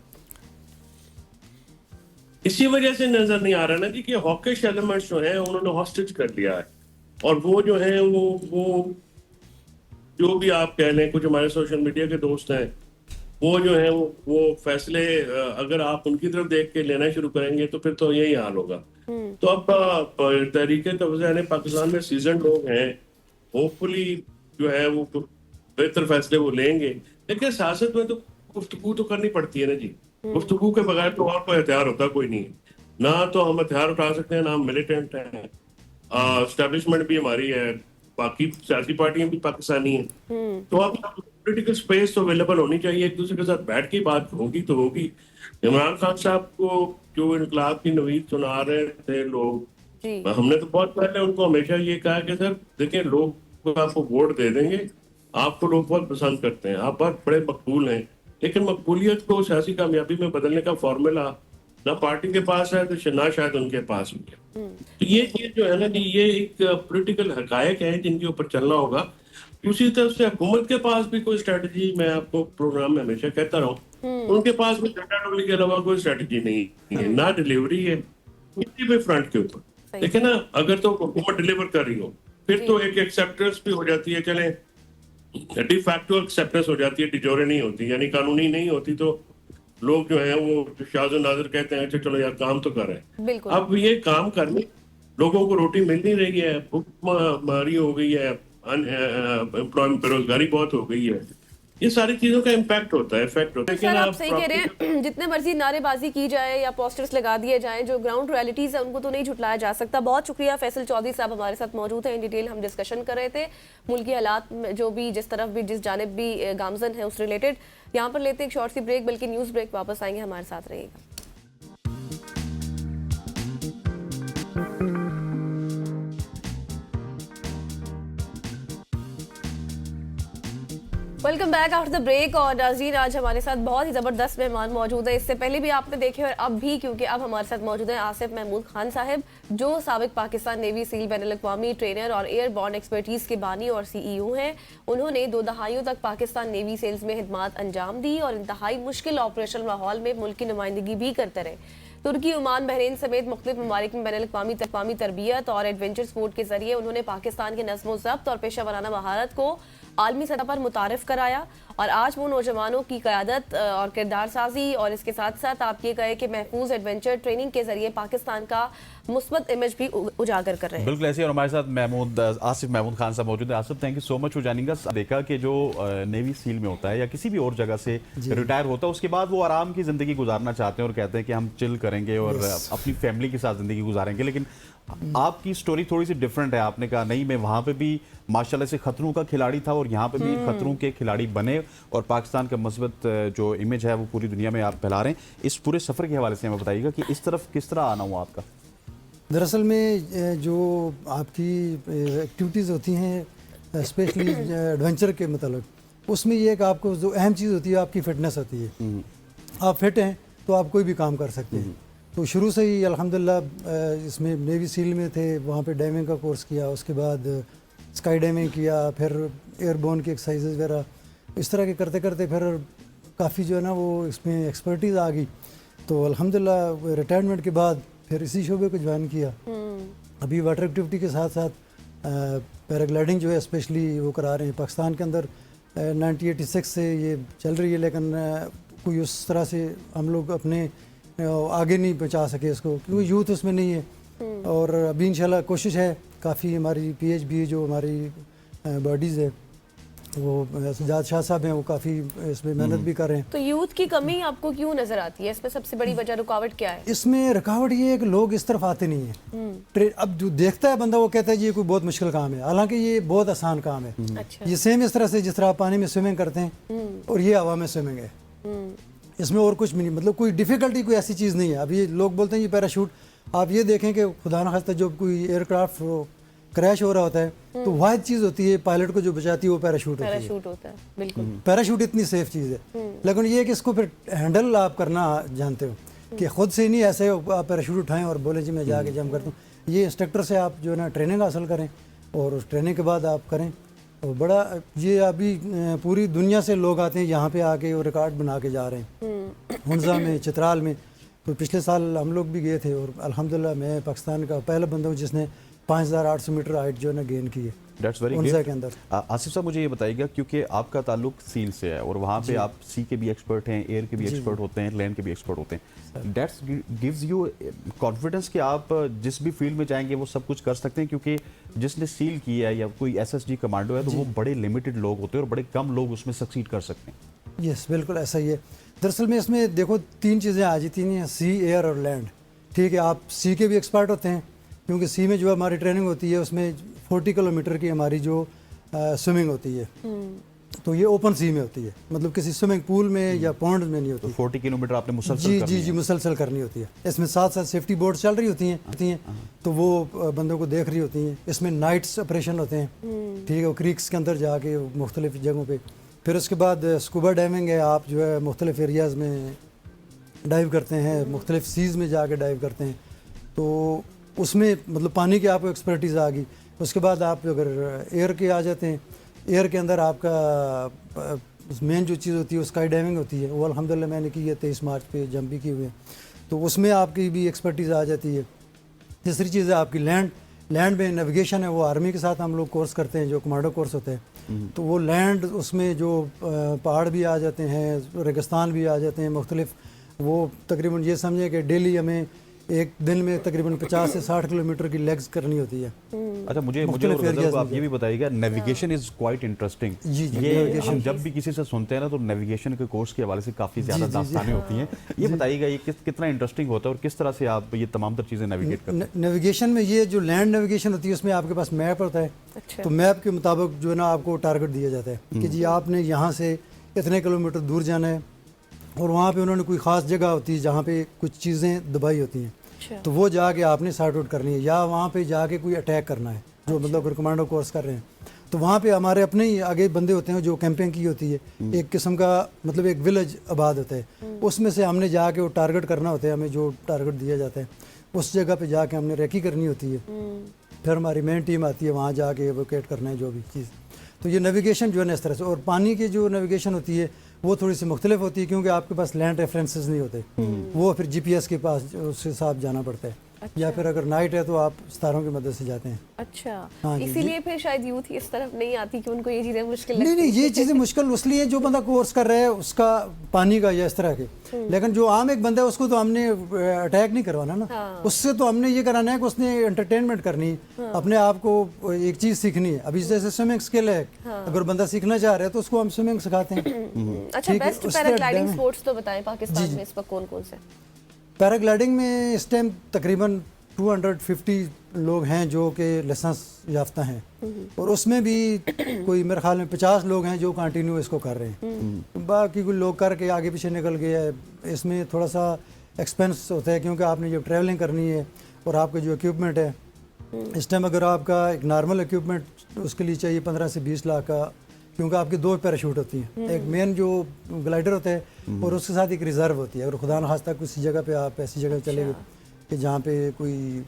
इसी वजह से नजर नहीं आ रहा ना जी कि हॉकिश एलिमेंट्स जो है उन्होंने हॉस्टेज कर लिया है, और वो जो है वो जो भी आप कह लें, कुछ हमारे सोशल मीडिया के दोस्त हैं, वो जो है वो फैसले अगर आप उनकी तरफ देख के लेना शुरू करेंगे तो फिर तो यही हाल होगा। तो अब तहरीके तवज़ुन पाकिस्तान में सीजन लोग हैं, होपफुली जो है वो बेहतर फैसले वो लेंगे। लेकिन सियासत में तो गुफ्तगू तो करनी पड़ती है ना जी, गुफ्तगू के बगैर तो और कोई हथियार होता कोई नहीं है। ना तो हम हथियार उठा सकते हैं, ना हम मिलिटेंट हैं, एस्टेब्लिशमेंट भी हमारी है, बाकी सियासी पार्टियां भी पाकिस्तानी हैं। तो अब पॉलिटिकल स्पेस तो अवेलेबल होनी चाहिए, एक दूसरे के साथ बैठ के बात होगी तो होगी। इमरान खान साहब को जो इनकलाब की नवीद सुना रहे थे लोग, हमने तो बहुत पहले उनको हमेशा ये कहा कि सर देखिए, लोग आपको वोट दे देंगे, आपको लोग बहुत पसंद करते हैं, आप बहुत बड़े मकबूल हैं, लेकिन मकबूलियत को सियासी कामयाबी में बदलने का फॉर्मूला ना पार्टी के पास है तो ना शायद उनके पास हो गया। तो ये चीज जो है ना कि ये एक पॉलिटिकल हकायक है जिनके ऊपर चलना होगा। दूसरी तरफ से हुकूमत के पास भी कोई स्ट्रेटजी, मैं आपको प्रोग्राम में हमेशा कहता रहा हूँ, उनके पास भी डाटा डोली के अलावा कोई स्ट्रेटजी नहीं है, ना डिलीवरी है किसी भी फ्रंट के ऊपर। लेकिन ना अगर तो हुकूमत डिलीवर कर रही हो फिर तो एक एक्सेप्टेंस भी हो जाती है, चले डी फैक्टो एक्सेप्टेंस हो जाती है, डिजोरे नहीं होती, यानी कानूनी नहीं होती, तो लोग जो है वो शाज़ नाज़िर कहते हैं अच्छा चलो यार काम तो कर रहे हैं। बिल्कुल। अब ये काम करने लोगों को रोटी मिल नहीं रही है, भुखमरी हो गई है, एम्प्लॉयमेंट बेरोजगारी बहुत हो गई है, ये सारी चीजों का इम्पैक्ट होता है, इफेक्ट होता है। सर आप सही कह रहे हैं, जितने मर्जी नारेबाजी की जाए या पोस्टर्स लगा दिए जाएं, जो ग्राउंड रियलिटीज है उनको तो नहीं झुटलाया जा सकता। बहुत शुक्रिया फैसल चौधरी साहब हमारे साथ मौजूद हैं, इन डिटेल हम डिस्कशन कर रहे थे मुल्क की हालात में, जो भी जिस तरफ भी जिस जानिब भी गामजन है उस रिलेटेड। यहाँ पर लेते एक शॉर्ट सी ब्रेक, बल्कि न्यूज़ ब्रेक, वापस आएंगे, हमारे साथ रहिएगा। Welcome back after the break. और नाज़रीन आज हमारे साथ बहुत ही ज़बरदस्त मेहमान मौजूद है, इससे पहले भी आपने देखे और अब भी, क्योंकि अब हमारे साथ मौजूद है आसिफ महमूद खान साहब, जो साबिक पाकिस्तान नेवी सील बैनुल-अक़वामी ट्रेनर और एयरबॉर्न एक्सपर्टीज़ के बानी और CEO हैं। उन्होंने 2 दहाइयों तक पाकिस्तान नेवी सेल्स में खिदमात अंजाम दी और इंतहाई मुश्किल ऑपरेशनल माहौल में मुल्क की नुमाइंदगी भी करते रहे। तुर्की, ओमान, बहरीन समेत मुख्तलिफ ममालिक में बैनुल-अक़वामी तरबियत और एडवेंचर स्पोर्ट के जरिए उन्होंने पाकिस्तान के नज़्म व ज़ब्त और पेशा वराना महारत को आलमी सतह पर मुतारिफ कराया। और आज वो नौजवानों की क़यादत और किरदार साजी और इसके साथ साथ आप ये कहे कि महफूज एडवेंचर ट्रेनिंग के जरिए पाकिस्तान का मुस्बत इमेज भी उजागर कर रहे हैं। बिल्कुल ऐसे। और हमारे साथ आसिफ महमूद खान साहब मौजूद है। Asif, thank you so much for joining अस। देखा कि जो नेवी सील में होता है या किसी भी और जगह से रिटायर होता है, उसके बाद वो आराम की ज़िंदगी गुजारना चाहते हैं और कहते हैं कि हम चिल करेंगे और अपनी फैमिली के साथ ज़िंदगी गुजारेंगे। लेकिन आपकी स्टोरी थोड़ी सी डिफरेंट है। आपने कहा नहीं, मैं वहाँ पे भी माशाल्लाह से खतरों का खिलाड़ी था और यहाँ पे भी खतरों के खिलाड़ी बने और पाकिस्तान का मस्बत जो इमेज है वो पूरी दुनिया में आप फैला रहे हैं। इस पूरे सफ़र के हवाले से हमें बताइएगा कि इस तरफ किस तरह आना हुआ आपका। दरअसल में जो आपकी एक्टिविटीज़ होती हैं स्पेशली एडवेंचर के मतलब, उसमें ये है कि आपको जो अहम चीज़ होती है आपकी फ़िटनेस होती है। आप फिट हैं तो आप कोई भी काम कर सकते हैं। तो शुरू से ही अल्हम्दुलिल्लाह इसमें नेवी सील में थे, वहाँ पे डाइविंग का कोर्स किया, उसके बाद स्काई डाइविंग किया, फिर एयरबोर्न की एक्सरसाइजेज वगैरह, इस तरह के करते करते फिर काफ़ी जो है ना वो इसमें एक्सपर्टीज़ आ गई। तो अल्हम्दुलिल्लाह रिटायरमेंट के बाद फिर इसी शोबे को ज्वाइन किया। अभी वाटर एक्टिविटी के साथ साथ पैराग्लाइडिंग जो है स्पेशली वो करा रहे हैं पाकिस्तान के अंदर। 1986 से ये चल रही है, लेकिन कोई उस तरह से हम लोग अपने आगे नहीं पहुंचा सके इसको, क्योंकि यूथ उसमें नहीं है। और अभी इंशाल्लाह कोशिश है, काफ़ी हमारी PHB जो हमारी बॉडीज़ है वो सजाद शाह साहब हैं, वो काफ़ी इसमें मेहनत भी कर रहे हैं। तो यूथ की कमी आपको क्यों नजर आती है? इसमें सबसे बड़ी वजह रुकावट क्या है? इसमें रुकावट ये है कि लोग इस तरफ आते नहीं है। अब जो देखता है बंदा वो कहता है जी ये कोई बहुत मुश्किल काम है, हालांकि ये बहुत आसान काम है। अच्छा। ये सेम इस तरह से जिस तरह आप पानी में स्विमिंग करते हैं और ये हवा में स्विमिंग है, इसमें और कुछ भी नहीं, मतलब कोई डिफ़िकल्टी कोई ऐसी चीज़ नहीं है। अब ये लोग बोलते हैं ये पैराशूट, आप ये देखें कि खुदा न खास्ता जब कोई एयरक्राफ्ट क्रैश हो रहा होता है तो वाहिद चीज़ होती है पायलट को जो बचाती है वो पैराशूट होता है। बिल्कुल, पैराशूट इतनी सेफ चीज़ है, लेकिन ये है कि इसको फिर हैंडल आप करना जानते हो कि खुद से नहीं ऐसे आप पैराशूट उठाएं और बोले जी मैं जाके जंप करता हूँ। ये इंस्ट्रक्टर से आप जो है ना ट्रेनिंग हासिल करें और उस ट्रेनिंग के बाद आप करें। और बड़ा ये अभी पूरी दुनिया से लोग आते हैं यहाँ पे आके वो रिकॉर्ड बना के जा रहे हैं। हुंजा में, चित्राल में, तो पिछले साल हम लोग भी गए थे और अल्हम्दुलिल्लाह मैं पाकिस्तान का पहला बंदा हूँ जिसने 5800 मीटर हाइट जो है ना गेन की है दैट्स वेरी हुंजा के अंदर। आसिफ साहब मुझे ये बताइएगा, क्योंकि आपका ताल्लुक सील से है और वहाँ पे आप सी के भी एक्सपर्ट हैं, एयर के भी एक्सपर्ट होते हैं, लैंड के भी एक्सपर्ट होते हैं, दैट्स गिव्स यू कॉन्फिडेंस कि आप जिस भी फील्ड में जाएंगे वो सब कुछ कर सकते हैं। क्योंकि जिसने सील किया है या कोई SSG कमांडो है तो वो बड़े लिमिटेड लोग होते हैं और बड़े कम लोग उसमें सक्सीड कर सकते हैं। यस, बिल्कुल ऐसा ही है। दरअसल में इसमें देखो 3 चीज़ें आ जाती हैं, सी, एयर और लैंड। ठीक है, आप सी के भी एक्सपर्ट होते हैं क्योंकि सी में जो हमारी ट्रेनिंग होती है उसमें 40 किलोमीटर की हमारी जो स्विमिंग होती है, तो ये ओपन सी में होती है, मतलब किसी स्विमिंग पूल में या पॉन्ड में नहीं होती। तो 40 किलोमीटर आपने मुसलसल जी करनी जी है। जी मुसलसल करनी होती है। इसमें साथ साथ सेफ्टी बोर्ड चल रही होती हैं तो वो बंदों को देख रही होती हैं। इसमें नाइट्स ऑपरेशन होते हैं, ठीक है, वो क्रीक्स के अंदर जाके मुख्तलिफ जगहों पे। फिर उसके बाद स्कूबा डाइविंग है, आप जो है मुख्तलिफ एरियाज़ में डाइव करते हैं, मुख्तलिफ सीज़ में जाके डाइव करते हैं, तो उसमें मतलब पानी की आपको एक्सपर्टीज़ आ गई। उसके बाद आप अगर एयर के आ जाते हैं, एयर के अंदर आपका मेन जो चीज़ होती है वो स्काई डाइविंग होती है, वो अल्हम्दुलिल्लाह मैंने की है 23 मार्च पे जंप भी किए हुए हैं, तो उसमें आपकी भी एक्सपर्टीज़ आ जाती है। तीसरी चीज़ है आपकी लैंड में नेविगेशन है, वो आर्मी के साथ हम लोग कोर्स करते हैं जो कमांडो कोर्स होते हैं, तो वो लैंड उसमें जो पहाड़ भी आ जाते हैं, रेगिस्तान भी आ जाते हैं मुख्तलिफ, वो तकरीबन ये समझें कि डेली हमें एक दिन में तकरीबन 50 से 60 किलोमीटर की लेग्स करनी होती है। अच्छा, मुझे और मुख्तलिफ गजल areas को आप में ये भी बताइएगा, नेविगेशन इज क्वाइट इंटरेस्टिंग। जी, ये navigation हम जब भी किसी से सुनते हैं ना तो नेविगेशन के कोर्स के हवाले से काफ़ी ज़्यादा दास्तानें होती हैं। ये बताइएगा ये कितना इंटरेस्टिंग होता है और किस तरह से आप ये तमाम तर चीज़ें नेविगेट करते हैं? नेविगेशन में ये जो लैंड नेविगेशन होती है उसमें आपके पास मैप होता है, अच्छा। तो मैप के मुताबिक जो है ना आपको टारगेट दिया जाता है कि जी आपने यहाँ से इतने किलोमीटर दूर जाना है, और वहाँ पे उन्होंने कोई ख़ास जगह होती है जहाँ पे कुछ चीज़ें दबाई होती हैं, अच्छा। तो वो जाके आपने सॉर्ट आउट करनी है, या वहाँ पे जाके कोई अटैक करना है, जो मतलब अगर कमांडो कोर्स कर रहे हैं तो वहाँ पे हमारे अपने ही आगे बंदे होते हैं जो कैंपिंग की होती है, एक किस्म का मतलब एक विलेज आबाद होता है, उसमें से हमने जाके वो टारगेट करना होता है, हमें जो टारगेट दिया जाता है उस जगह पे जाके हमने रेकी करनी होती है, फिर हमारी मेन टीम आती है वहाँ जाके एवोकेट करना है जो भी चीज़। तो ये नेविगेशन जो है ना इस तरह से, और पानी की जो नेविगेशन होती है वो थोड़ी सी मुख्तलिफ होती है क्योंकि आपके पास लैंड रेफरेंसेस नहीं होते, वो फिर GPS के पास उसके साथ जाना पड़ता है, या फिर अगर नाइट है तो आप सितारों की मदद से जाते हैं। अच्छा, हाँ जी, इसीलिए फिर शायद यूथ इस तरफ नहीं आती कि उनको ये चीजें मुश्किल नहीं लगती नहीं, ये चीज़ें मुश्किल इसलिए जो बंदा कोर्स कर रहा है उसका पानी का या इस तरह के, लेकिन जो आम एक बंदा है उसको तो हमने अटैक नहीं करवाना ना, उससे तो हमने ये कराना है कि उसने एंटरटेनमेंट करनी है, अपने आप को एक चीज़ सीखनी है। अभी जैसे स्विमिंग स्किल है, अगर बंदा सीखना चाह रहा है तो उसको हम स्विमिंग सिखाते हैं। अच्छा, ठीक है, बेस्ट उससे पैराग्लाइडिंग डैम- स्पोर्ट्स तो बताएं पाकिस्तान में इस वक्त कौन कौन से? पैराग्लाइडिंग में इस टाइम तकरीबन 250 लोग हैं जो कि लाइसेंस याफ्ता हैं, और उसमें भी कोई मेरे ख्याल में 50 लोग हैं जो कंटिन्यू इसको कर रहे हैं, बाकी कुछ लोग करके आगे पीछे निकल गए हैं। इसमें थोड़ा सा एक्सपेंस होता है क्योंकि आपने जब ट्रैवलिंग करनी है और आपका जो इक्विपमेंट है, इस टाइम अगर आपका एक नॉर्मल इक्विपमेंट उसके लिए चाहिए 15 से 20 लाख का, क्योंकि आपकी 2 पैराशूट होती हैं, एक मेन जो ग्लाइडर होता है और उसके साथ एक रिजर्व होती है। अगर खुदा न खास्ता किसी जगह पे आप ऐसी जगह चले गए कि जहाँ पे कोई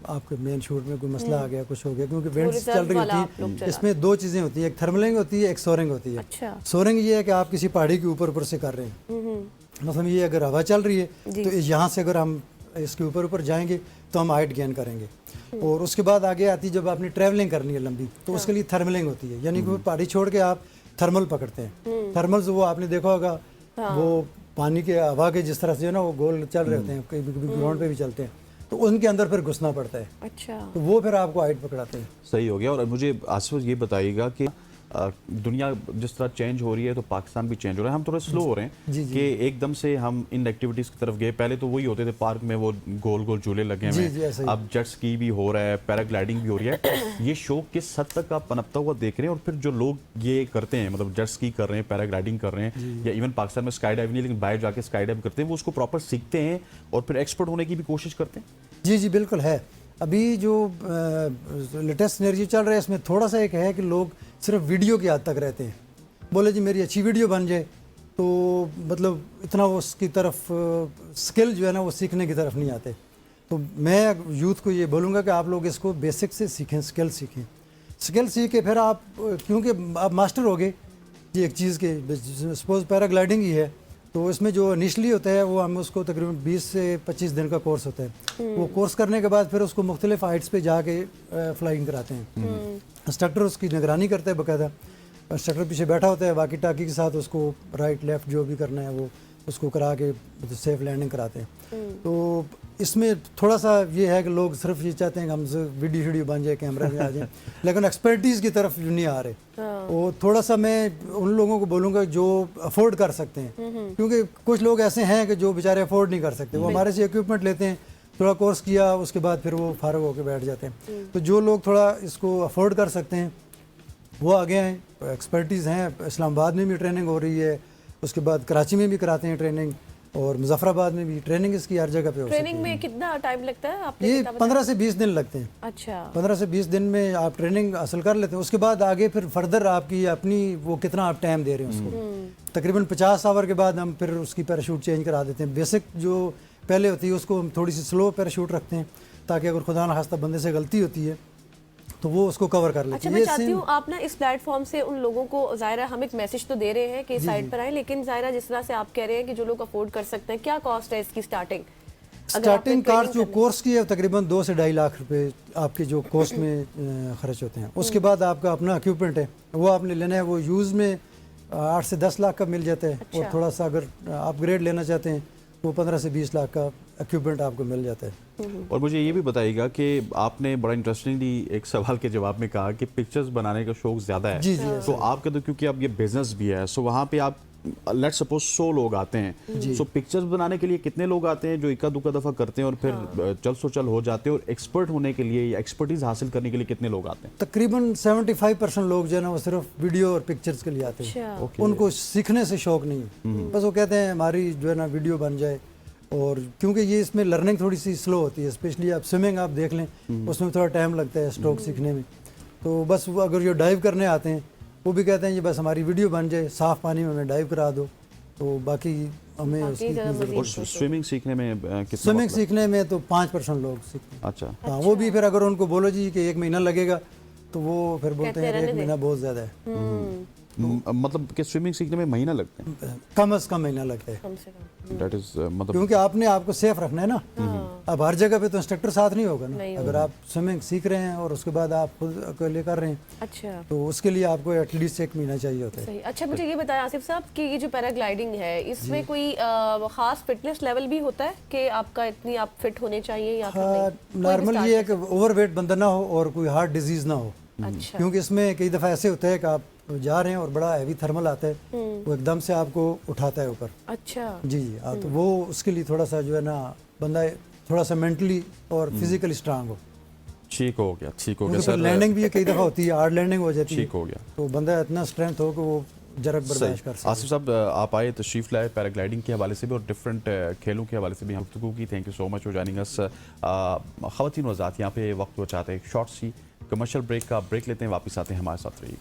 आपके मेन शूट में कोई मसला आ गया, कुछ हो गया, क्योंकि विंड्स रिजर्व चल रही वाला आप होती लोग है, चला इसमें 2 चीज़ें होती हैं, एक थर्मलिंग होती है, एक सोरिंग होती है। अच्छा। सोरिंग ये है कि आप किसी पहाड़ी के ऊपर से कर रहे हैं, मतलब ये अगर हवा चल रही है तो यहाँ से अगर हम इसके ऊपर जाएंगे तो हम हाइट गेन करेंगे, और उसके बाद आगे आती है जब आपने ट्रैवलिंग करनी है लंबी, तो उसके लिए थर्मलिंग होती है, यानी कि पहाड़ी छोड़ के आप थर्मल पकड़ते हैं। थर्मल्स वो आपने देखा होगा, वो पानी के हवा के जिस तरह से ना वो गोल चल रहे होते हैं, कभी कभी ग्राउंड पे भी चलते हैं, तो उनके अंदर फिर घुसना पड़ता है, अच्छा, तो वो फिर आपको हाइट पकड़ाते हैं। सही हो गया। और मुझे आसिफ ये बताइएगा कि दुनिया जिस तरह चेंज हो रही है तो पाकिस्तान भी चेंज हो रहा है, हम थोड़े स्लो हो रहे हैं कि एकदम से हम इन एक्टिविटीज़ की तरफ गए। पहले तो वही होते थे पार्क में वो गोल गोल झूले लगे हुए हैं, अब जेट स्की भी हो रहा है, पैराग्लाइडिंग भी हो रही है। ये शौक किस हद तक आप पनपता हुआ देख रहे हैं, और फिर जो लोग ये करते हैं, मतलब जेट स्की कर रहे हैं, पैराग्लाइडिंग कर रहे हैं, या इवन पाकिस्तान में स्काई डाइविंग नहीं लेकिन बाहर जाके स्काई डाइव करते हैं, वो उसको प्रॉपर सीखते हैं और फिर एक्सपर्ट होने की भी कोशिश करते हैं? जी जी बिल्कुल है। अभी जो लेटेस्ट सिनेरियो चल रहा है इसमें थोड़ा सा एक है कि लोग सिर्फ वीडियो की हद तक रहते हैं, बोले जी मेरी अच्छी वीडियो बन जाए, तो मतलब इतना वो उसकी तरफ स्किल जो है ना वो सीखने की तरफ नहीं आते। तो मैं यूथ को ये बोलूँगा कि आप लोग इसको बेसिक से सीखें, स्किल सीखें, स्किल सीख के फिर आप, क्योंकि आप मास्टर हो गए जी एक चीज़ के, सपोज पैराग्लाइडिंग ही है तो इसमें जो इनिशली होता है वो हम उसको तकरीबन 20 से 25 दिन का कोर्स होता है। वो कोर्स करने के बाद फिर उसको मुख्तलिफ हाइट्स पे जाके फ्लाइंग कराते हैं। इंस्ट्रक्टर उसकी निगरानी करता है बाकायदा, इंस्ट्रक्टर पीछे बैठा होता है वाकी टाकी के साथ, उसको राइट लेफ़्ट जो भी करना है वो उसको करा के सेफ लैंडिंग कराते हैं। तो इसमें थोड़ा सा ये है कि लोग सिर्फ ये चाहते हैं कि हमसे वीडियो बन जाए, कैमरा में आ जाए, लेकिन एक्सपर्टीज़ की तरफ नहीं आ रहे। और थोड़ा सा मैं उन लोगों को बोलूँगा जो अफोर्ड कर सकते हैं, क्योंकि कुछ लोग ऐसे हैं कि जो बेचारे अफोर्ड नहीं कर सकते, वो हमारे से इक्विपमेंट लेते हैं, थोड़ा कोर्स किया उसके बाद फिर वो फारग होकर बैठ जाते हैं। तो जो लोग थोड़ा इसको अफोर्ड कर सकते हैं वो आगे हैं, एक्सपर्टीज़ हैं। इस्लामाबाद में भी ट्रेनिंग हो रही है, उसके बाद कराची में भी कराते हैं ट्रेनिंग, और मुजफ्फराबाद में भी ट्रेनिंग इसकी हर जगह पे हो सकती है। ट्रेनिंग में कितना टाइम लगता है आपने? ये 15 से 20 दिन लगते हैं। अच्छा, 15 से 20 दिन में आप ट्रेनिंग हासिल कर लेते हैं। उसके बाद आगे फिर फर्दर आपकी अपनी वो कितना आप टाइम दे रहे हैं उसको, तकरीबन 50 आवर के बाद हम फिर उसकी पैराशूट चेंज करा देते हैं। बेसिक जो पहले होती है उसको हम थोड़ी सी स्लो पैराशूट रखते हैं, ताकि अगर खुदा न खास्ता बंदे से गलती होती है तो वो उसको कवर कर लेते अच्छा, हैं। मैं ये चाहती सेम हूँ आप ना इस प्लेटफॉर्म से उन लोगों को, ज़ाहिरा हम एक मैसेज तो दे रहे हैं कि साइट पर आए, लेकिन ज़ाहिरा जिस तरह से आप कह रहे हैं कि जो लोग अफोर्ड कर सकते हैं, क्या कॉस्ट है इसकी स्टार्टिंग? स्टार्टिंग कार्ड जो कोर्स की है तकरीबन 2 से 2.5 लाख रुपए आपके जो कोर्स में खर्च होते हैं। उसके बाद आपका अपना इक्विपमेंट है, वो आपने लेना है, वो यूज़ में 8 से 10 लाख का मिल जाता है। और थोड़ा सा अगर अपग्रेड लेना चाहते हैं वो 15 से 20 लाख का इक्विपमेंट आपको मिल जाता है। और मुझे ये भी बताइएगा कि आपने बड़ा इंटरेस्टिंगली एक सवाल के जवाब में कहा कि पिक्चर्स बनाने का शौक ज़्यादा है। जी, जी, तो आपका तो क्योंकि अब ये बिजनेस भी है, सो वहाँ पे आप लेट्स सपोज 100 लोग आते हैं, सो पिक्चर्स बनाने के लिए कितने लोग आते हैं जो इक्का दुक्का दफ़ा करते हैं और फिर चल सो चल हो जाते हैं, और एक्सपर्ट होने के लिए या एक्सपर्टीज हासिल करने के लिए कितने लोग आते हैं? तकरीबन 75% लोग जो है ना वो सिर्फ वीडियो और पिक्चर्स के लिए आते हैं। अच्छा। उनको सीखने से शौक नहीं है, बस वो कहते हैं हमारी जो है ना वीडियो बन जाए। और क्योंकि ये इसमें लर्निंग थोड़ी सी स्लो होती है, स्पेशली आप स्विमिंग आप देख लें, उसमें थोड़ा टाइम लगता है स्ट्रोक सीखने में। तो बस वो अगर जो डाइव करने आते हैं वो भी कहते हैं ये बस हमारी वीडियो बन जाए, साफ़ पानी में हमें डाइव करा दो, तो बाकी हमें उसकी इतनी ज़रूरत नहीं। और स्विमिंग सीखने में कितना स्विमिंग वक्त सीखने में तो 5% लोग सीखते हैं। अच्छा, हाँ, वो भी फिर अगर उनको बोलो जी कि 1 महीना लगेगा तो वो फिर बोलते हैं 1 महीना बहुत ज़्यादा है। मतलब कि स्विमिंग सीखने में महीना लगते हैं? कम से कम महीना लगता है, कम से कम। दैट इज मतलब क्योंकि आपने आपको सेफ रखना है ना। अब हर जगह पे तो इंस्ट्रक्टर साथ नहीं होगा ना। अगर आप स्विमिंग सीख रहे हैं और उसके बाद आप खुद अकेले कर रहे हैं अच्छा, तो उसके लिए आपको एटलीस्ट 1 महीना चाहिए होता है। सही। अच्छा, मुझे ये बताया आसिफ साहब कि ये जो पैराग्लाइडिंग है इसमें कोई खास फिटनेस लेवल भी होता है कि आपका इतनी आप फिट होने चाहिए या फिर हाँ, नहीं? नॉर्मल ये है कि ओवरवेट बंदा ना हो और कोई हार्ट डिजीज़ ना हो। अच्छा, क्योंकि इसमें कई दफ़ा ऐसे होता है कि आप जा रहे हैं और बड़ा हैवी थर्मल आता है, वो एकदम से आपको उठाता है ऊपर। अच्छा, जी जी, हाँ, तो वो उसके लिए थोड़ा सा जो है ना बंदा थोड़ा सा मेंटली और फिजिकली स्ट्रांग हो। ठीक हो गया, ठीक हो गया क्योंकि फिर सर, लैंडिंग भी कई दफ़ा होती है, हार्ड लैंडिंग हो जाती है, ठीक हो गया। तो बंदा इतना स्ट्रेंथ हो कि वो जरक बर्दाश्त कर सके। आसिफ साहब, आप आए तशरीफ लाए पैराग्लाइडिंग के हवाले से भी और डिफरेंट खेलों के हवाले से भी हम गुफ्तगू की। Thank you so much for joining अस। ख़वातीन व ज़ात यहाँ पे वक्त बचाते हैं, शॉर्ट सी कमर्शियल ब्रेक का ब्रेक लेते हैं, वापस आते हैं, हमारे साथ रहिए।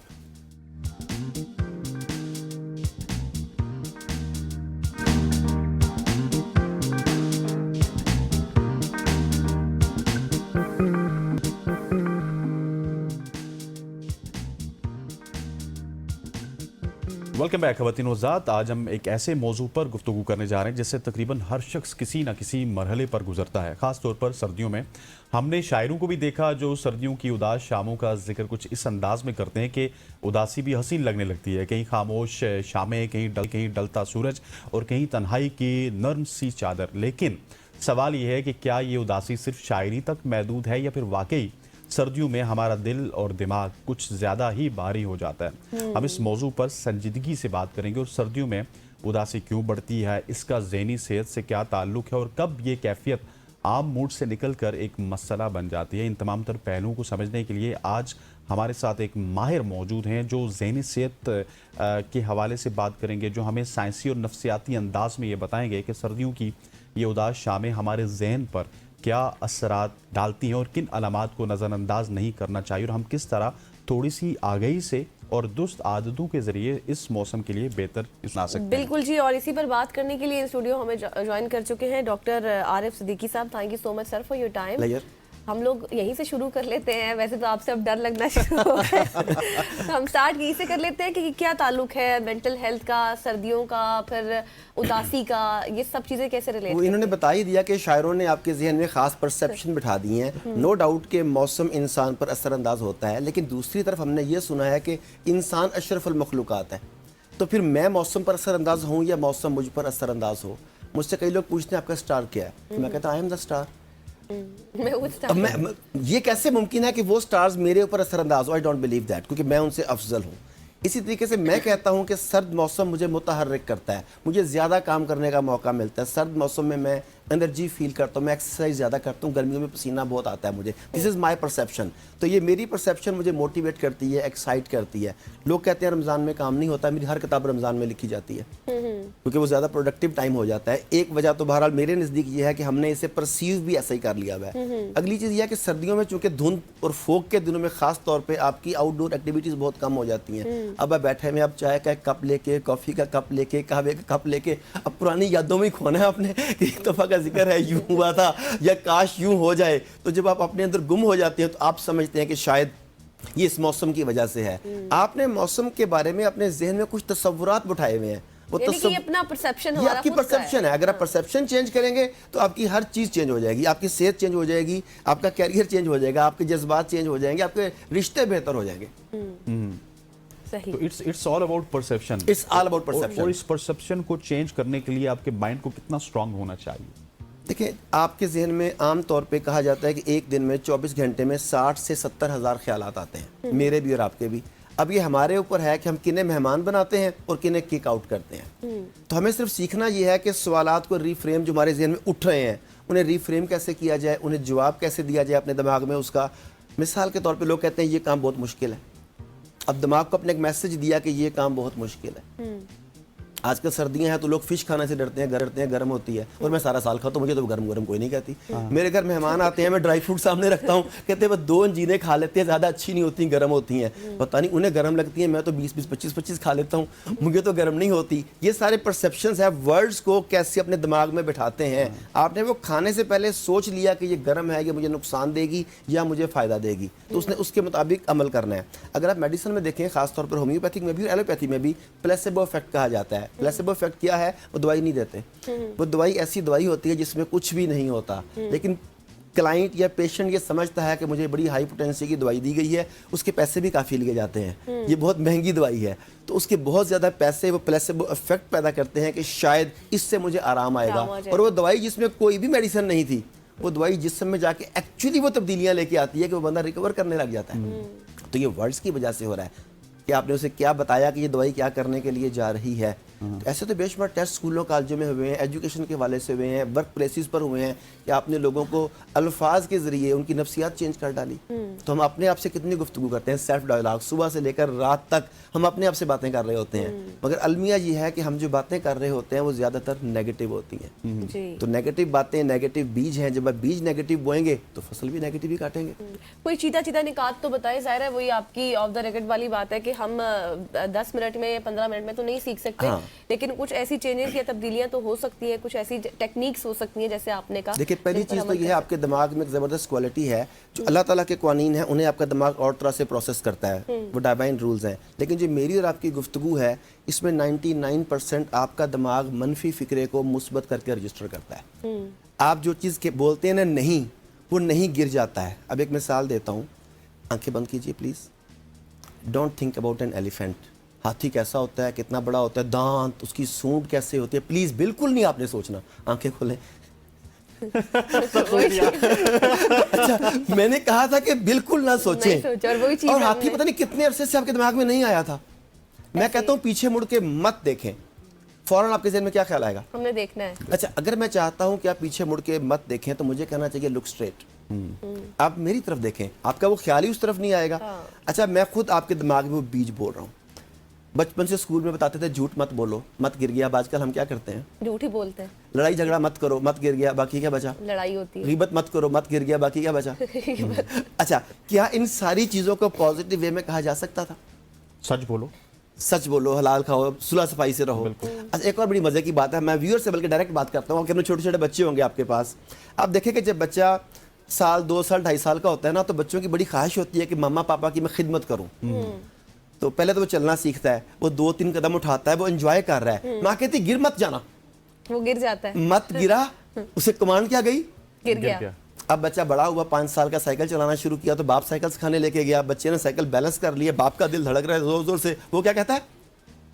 वेलकम बैक ख़वातीन व ज़ात। आज हम एक ऐसे मौजू पर गुफ्तगू करने जा रहे हैं जिससे तकरीबन हर शख्स किसी न किसी मरहले पर गुजरता है, ख़ास तौर पर सर्दियों में। हमने शायरों को भी देखा जो सर्दियों की उदास शामों का जिक्र कुछ इस अंदाज में करते हैं कि उदासी भी हसीन लगने लगती है। कहीं खामोश शामें, कहीं डलता सूरज और कहीं तन्हाई की नर्म सी चादर। लेकिन सवाल ये है कि क्या ये उदासी सिर्फ शायरी तक महदूद है या फिर वाकई सर्दियों में हमारा दिल और दिमाग कुछ ज़्यादा ही भारी हो जाता है। हम इस मौजू पर संजीदगी से बात करेंगे और सर्दियों में उदासी क्यों बढ़ती है, इसका ज़हनी सेहत से क्या ताल्लुक़ है और कब ये कैफियत आम मूड से निकलकर एक मसला बन जाती है। इन तमाम तर पहलुओं को समझने के लिए आज हमारे साथ एक माहिर मौजूद हैं जो ज़हनी सेहत के हवाले से बात करेंगे, जो हमें साइंसी और नफ्सियाती अंदाज में ये बताएंगे कि सर्दियों की ये उदास शामें हमारे जहन पर क्या असरात डालती हैं और किन अलामात को नज़रअंदाज नहीं करना चाहिए और हम किस तरह थोड़ी सी आगाही से और दुरुस्त आदतों के जरिए इस मौसम के लिए बेहतर बना सकते हैं। बिल्कुल जी, और इसी पर बात करने के लिए इन स्टूडियो हमें ज्वाइन कर चुके हैं डॉक्टर आरिफ सिद्दीकी साहब। Thank you so much sir for your time. हम लोग यहीं से शुरू कर लेते हैं, वैसे तो आपसे अब डर लगना शुरू हो गया तो हम स्टार्ट यहीं से कर लेते हैं कि क्या ताल्लुक है मेंटल हेल्थ का, सर्दियों का, फिर उदासी का, ये सब चीज़ें कैसे रिलेट? वो इन्होंने बता ही दिया कि शायरों ने आपके जहन में ख़ास परसेप्शन बिठा दी हैं। नो डाउट कि मौसम इंसान पर असरअंदाज होता है, लेकिन दूसरी तरफ हमने ये सुना है कि इंसान अशरफुल मखलूक़ात है। तो फिर मैं मौसम पर असरअंदाज हूँ या मौसम मुझ पर असरअंदाज हो? मुझसे कई लोग पूछते हैं आपका स्टार क्या है, तो मैं कहता आई एम द स्टार। अब मैं ये कैसे मुमकिन है कि वो स्टार्स मेरे ऊपर असरअंदाज हो? आई डोंट बिलीव दैट, क्योंकि मैं उनसे अफजल हूँ। इसी तरीके से मैं कहता हूँ कि सर्द मौसम मुझे मुतहर्रिक करता है, मुझे ज़्यादा काम करने का मौका मिलता है। सर्द मौसम में मैं एनर्जी फील करता हूँ, मैं एक्सरसाइज ज़्यादा करता हूँ, गर्मियों में पसीना बहुत आता है मुझे। This is my perception. तो ये मेरी परसेप्शन मुझे मोटिवेट करती है, एक्साइट करती है। लोग कहते हैं रमज़ान में काम नहीं होता, मेरी हर किताब रमज़ान में लिखी जाती है क्योंकि वो ज़्यादा प्रोडक्टिव टाइम हो जाता है। एक वजह तो बहरहाल मेरे नज़दीक ये है कि हमने इसे परसीव भी ऐसा ही कर लिया हुआ है। अगली चीज़ यह है कि सर्दियों में चूँकि धुंध और फोक के दिनों में ख़ास तौर पर आपकी आउटडोर एक्टिविटीज़ बहुत कम हो जाती हैं। अब आप बैठे में आप चाय का कप लेके, कॉफ़ी का कप लेके, कहवे का कप लेके, अब पुरानी यादों में खोना है आपने कि एक दफ़ा का जिक्र है यूं हुआ था या काश यूं हो जाए। तो जब आप अपने अंदर गुम हो जाते हैं तो आप समझते हैं कि शायद ये इस मौसम की वजह से है। आपने मौसम के बारे में अपने जहन में कुछ तसव्वुरात बिठाए हुए हैं, वो यानी कि ये अपना परसेप्शन ये हमारा आपकी खुद का परसेप्शन है। अगर आप परसेप्शन चेंज करेंगे तो आपकी हर चीज़ चेंज हो जाएगी, आपकी सेहत चेंज हो जाएगी, आपका कैरियर चेंज हो जाएगा, आपके जज्बात चेंज हो जाएंगे, आपके रिश्ते बेहतर हो जाएंगे। सही। तो it's all about perception. It's all about perception. और इस परसेप्शन को चेंज करने के लिए आपके माइंड को कितना स्ट्रांग होना चाहिए? देखिए, आपके जहन में आम तौर पे कहा जाता है कि एक दिन में 24 घंटे में 60 से 70 हज़ार ख्यालात आते हैं, मेरे भी और आपके भी। अब ये हमारे ऊपर है कि हम किन्हें मेहमान बनाते हैं और किन्हें किक आउट करते हैं। तो हमें सिर्फ सीखना ये है कि सवालात को रीफ्रेम जो हमारे जहन में उठ रहे हैं उन्हें रीफ्रेम कैसे किया जाए, उन्हें जवाब कैसे दिया जाए अपने दिमाग में उसका। मिसाल के तौर पे लोग कहते हैं ये काम बहुत मुश्किल है, अब दिमाग को अपने एक मैसेज दिया कि ये काम बहुत मुश्किल है। आजकल सर्दियां हैं तो लोग फिश खाने से डरते हैं, गर्म होती है, और मैं सारा साल खाता हूँ, मुझे तो गर्म कोई नहीं कहती। मेरे घर मेहमान आते हैं, मैं ड्राई फ्रूट सामने रखता हूँ, कहते हैं बस 2 अंजीरें खा लेते हैं, ज़्यादा अच्छी नहीं होती, गर्म होती हैं। पता नहीं उन्हें गर्म लगती हैं, मैं तो 20-20, 25-25 खा लेता हूँ, मुझे तो गर्म नहीं होती। ये सारे परसेप्शंस हैं, वर्ड्स को कैसे अपने दिमाग में बिठाते हैं। आपने वो खाने से पहले सोच लिया कि ये गर्म है, ये मुझे नुकसान देगी या मुझे फ़ायदा देगी, तो उसने उसके मुताबिक अमल करना है। अगर आप मेडिसिन में देखें, खासतौर पर होम्योपैथिक में भी और एलोपैथी में भी प्लेसेबो इफेक्ट कहा जाता है। प्लेसेबो इफेक्ट क्या है? वो दवाई नहीं देते, वो दवाई ऐसी दवाई होती है जिसमें कुछ भी नहीं होता, लेकिन क्लाइंट या पेशेंट ये समझता है कि मुझे बड़ी हाई पोटेंसी की दवाई दी गई है, उसके पैसे भी काफ़ी लिए जाते हैं, ये बहुत महंगी दवाई है, तो उसके बहुत ज़्यादा पैसे वो प्लेसेबो इफेक्ट पैदा करते हैं कि शायद इससे मुझे आराम आएगा। और वो दवाई जिसमें कोई भी मेडिसिन नहीं थी, वो दवाई जिस्म में जाके एक्चुअली वो तब्दीलियाँ लेके आती है कि वो बंदा रिकवर करने लग जाता है। तो ये वर्ड्स की वजह से हो रहा है कि आपने उसे क्या बताया कि ये दवाई क्या करने के लिए जा रही है। तो ऐसे तो बेशुमार टेस्ट स्कूलों कॉलेजों में हुए हैं, एजुकेशन के हवाले से हुए हैं, वर्क प्लेसेस पर हुए हैं कि आपने लोगों को अल्फाज के ज़रिए उनकी नफ्सियात चेंज कर डाली। तो हम अपने आप से कितनी गुफ्तगू करते हैं, सेल्फ डायलॉग, सुबह से लेकर रात तक हम अपने आप से बातें कर रहे होते हैं, मगर अलमिया ये है कि हम जो बातें कर रहे होते हैं वो ज़्यादातर नेगेटिव होती हैं। तो नेगेटिव बातें, नेगेटिव बीज हैं, जब आप बीज नेगेटिव बोएंगे तो फसल भी नेगेटिव ही काटेंगे। कोई चीता निकात तो बताए, जाहिर है वही आपकी ऑफ द रिकॉर्ड वाली बात है कि हम 10 मिनट में या 15 मिनट में तो नहीं सीख सकते, लेकिन कुछ ऐसी चेंजेस या तब्दीलियां तो हो सकती है, कुछ ऐसी टेक्निक्स हो सकती हैं जैसे आपने कहा। देखिए, पहली चीज़ तो ये है, आपके दिमाग में एक ज़बरदस्त क्वालिटी है, जो अल्लाह ताला के कानून हैं उन्हें आपका दिमाग और तरह से प्रोसेस करता है, वो डिवाइन रूल्स हैं। लेकिन जो मेरी और आपकी गुफ्तगू है इसमें 99% आपका दिमाग मनफी फिक्रे को मुस्बत करके रजिस्टर करता है। आप जो चीज़ के बोलते हैं ना नहीं, वो नहीं गिर जाता है। अब एक मिसाल देता हूँ, आंखें बंद कीजिए please. Don't think about an elephant. हाथी कैसा होता है, कितना बड़ा होता है, दांत, उसकी सूंड कैसे होती है, प्लीज़ बिल्कुल नहीं आपने सोचना। आंखें खोलें। अच्छा, मैंने कहा था कि बिल्कुल ना सोचें, और हाथी पता नहीं कितने अरसे से आपके दिमाग में नहीं आया था। मैं कहता हूँ पीछे मुड़ के मत देखें, फौरन आपके ज़हन में क्या ख्याल आएगा? हमने देखना है। अच्छा, अगर मैं चाहता हूँ कि आप पीछे मुड़ के मत देखें तो मुझे कहना चाहिए लुक स्ट्रेट, आप मेरी तरफ देखें, आपका वो ख्याल ही उस तरफ नहीं आएगा। अच्छा, मैं खुद आपके दिमाग में वो बीज बोल रहा हूँ। बचपन से स्कूल में बताते थे झूठ मत बोलो, मत गिर गया। आजकल हम क्या करते हैं? झूठ ही बोलते हैं। लड़ाई झगड़ा मत करो, मत गिर गया, बाकी क्या बचा? लड़ाई होती है। गीबत मत करो, मत गिर गया, बाकी क्या बचा? अच्छा, क्या इन सारी चीज़ों को पॉजिटिव वे में कहा जा सकता था? सच बोलो, सच बोलो, हलाल खाओ, सुलह सफाई से रहो। अच्छा, एक और बड़ी मजे की बात है, मैं व्यूअर से बल्कि डायरेक्ट बात करता हूँ, आपके अपने छोटे छोटे बच्चे होंगे आपके पास। आप देखें कि जब बच्चा साल, 2 साल, 2.5 साल का होता है ना, तो बच्चों की बड़ी ख्वाहिश होती है कि मम्मा पापा की मैं खिदमत करूँ। तो पहले तो वो चलना सीखता है, वो 2-3 कदम उठाता है, वो एंजॉय कर रहा है। माँ कहती गिर मत जाना, वो गिर जाता है। मत गिरा, उसे कमांड क्या गई? गिर गया। अब बच्चा बड़ा हुआ, 5 साल का, साइकिल चलाना शुरू किया, तो बाप साइकिल सिखाने लेके गया, बच्चे ने साइकिल बैलेंस कर लिया, बाप का दिल धड़क रहा है जोर जोर से, वो क्या कहता है?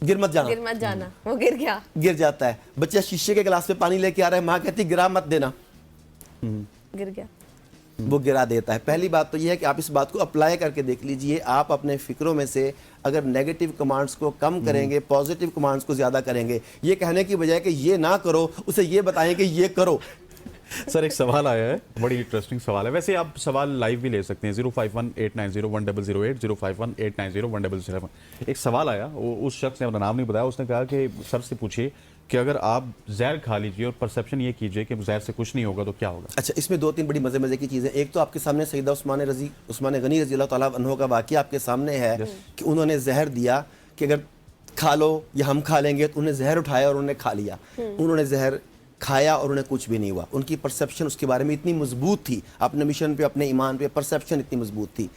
गिर मत जाना। गिर मत जाना, वो गिर गया, गिर जाता है। बच्चा शीशे के गिलास में पानी लेके आ रहा है, माँ कहती गिरा मत देना, गिर गया, वो गिरा देता है। पहली बात तो ये है कि आप इस बात को अप्लाई करके देख लीजिए। आप अपने फिक्रों में से अगर नेगेटिव कमांड्स को कम करेंगे, पॉजिटिव कमांड्स को ज़्यादा करेंगे, ये कहने की बजाय कि ये ना करो, उसे ये बताएं कि ये करो। सर एक सवाल आया है, बड़ी इंटरेस्टिंग सवाल है। वैसे आप सवाल लाइव भी ले सकते हैं, 051-890-1008, 051-890-1007। एक सवाल आया, उस शख्स ने अपना नाम नहीं बताया, उसने कहा कि सर से पूछिए कि अगर आप जहर खा लीजिए और परसेप्शन ये कीजिए कि जहर से कुछ नहीं होगा तो क्या होगा? अच्छा, इसमें 2-3 बड़ी मज़े की चीज़ें। एक तो आपके सामने सैयदा उस्मान गनी रज़ी अल्लाह ताला अन्हु का वाक़या आपके सामने है कि उन्होंने जहर दिया कि अगर खा लो या हम खा लेंगे, तो उन्हें जहर उठाया और उन्होंने खा लिया। उन्होंने जहर खाया और उन्हें कुछ भी नहीं हुआ। उनकी परसेप्शन उसके बारे में इतनी मजबूत थी, अपने मिशन पे, अपने ईमान पे परसेप्शन इतनी मजबूत थी।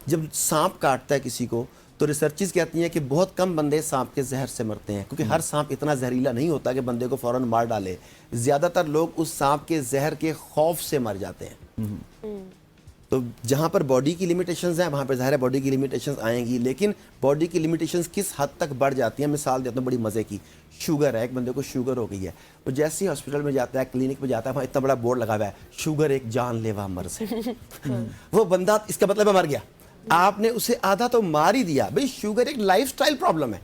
जब सांप काटता है किसी को तो रिसर्चेस कहती हैं कि बहुत कम बंदे सांप के जहर से मरते हैं, क्योंकि हर सांप इतना जहरीला नहीं होता कि बंदे को फौरन मार डाले। ज़्यादातर लोग उस सांप के जहर के खौफ से मर जाते हैं। तो जहाँ पर बॉडी की लिमिटेशंस हैं वहाँ पर ज़ाहिर है बॉडी की लिमिटेशंस आएंगी, लेकिन बॉडी की लिमिटेशंस किस हद तक बढ़ जाती हैं, मिसाल देता हूँ बड़ी मज़े की। शुगर है, एक बंदे को शुगर हो गई है, तो जैसे ही हॉस्पिटल में जाता है, क्लिनिक में जाता है, वहाँ इतना बड़ा बोर्ड लगा हुआ है, शुगर एक जानलेवा मर्ज है। वो बंदा, इसका मतलब है मर गया। आपने उसे आधा तो मार ही दिया। भाई शुगर एक लाइफस्टाइल प्रॉब्लम है।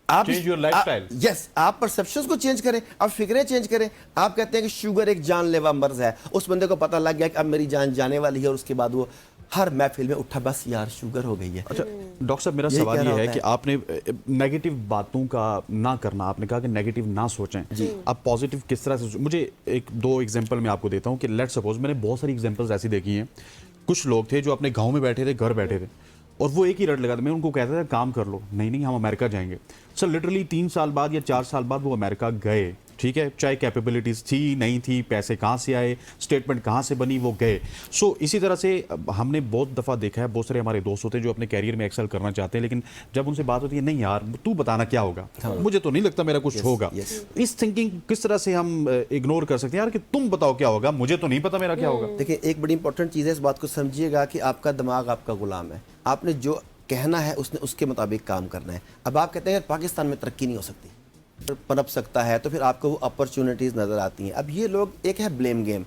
आप Change your lifestyle. यस, आप परसेप्शंस को चेंज करें, आप फिक्रें चेंज करें। आप कहते हैं कि शुगर एक जानलेवा मर्ज है, उस बंदे को पता लग गया कि अब मेरी जान जाने वाली है, और उसके बाद वो हर महफिल में उठा, बस यार शुगर हो गई है। अच्छा डॉक्टर साहब, मेरा यही सवाल कहना ये है होता कि आपने नेगेटिव बातों का ना करना, आपने कहा कि नेगेटिव ना सोचें, आप पॉजिटिव किस तरह से मुझे एक दो एग्जांपल मैं आपको देता हूँ कि लेट्स सपोज, मैंने बहुत सारी एग्जांपल्स ऐसी देखी हैं। कुछ लोग थे जो अपने गांव में बैठे थे, घर बैठे थे, और वो एक ही रट लगा था। मैं उनको कहता था काम कर लो, नहीं नहीं हम अमेरिका जाएंगे। सर लिटरली 3 साल बाद या 4 साल बाद वो अमेरिका गए, ठीक है, चाहे कैपेबिलिटीज़ थी नहीं थी, पैसे कहाँ से आए, स्टेटमेंट कहाँ से बनी, वो गए। सो इसी तरह से हमने बहुत दफ़ा देखा है, बहुत सारे हमारे दोस्त होते हैं जो अपने कैरियर में एक्सेल करना चाहते हैं, लेकिन जब उनसे बात होती है, नहीं यार तू बताना क्या होगा, मुझे तो नहीं लगता मेरा कुछ होगा। इस थिंकिंग किस तरह से हम इग्नोर कर सकते हैं यार कि तुम बताओ क्या होगा, मुझे तो नहीं पता मेरा क्या होगा। देखिए, एक बड़ी इंपॉर्टेंट चीज़ है, इस बात को समझिएगा कि आपका दिमाग आपका गुलाम है। आपने जो कहना है उसने उसके मुताबिक काम करना है। अब आप कहते हैं पाकिस्तान में तरक्की नहीं हो सकती, पनप सकता है, तो फिर आपको वो अपॉर्चुनिटीज़ नज़र आती हैं। अब ये लोग, एक है ब्लेम गेम,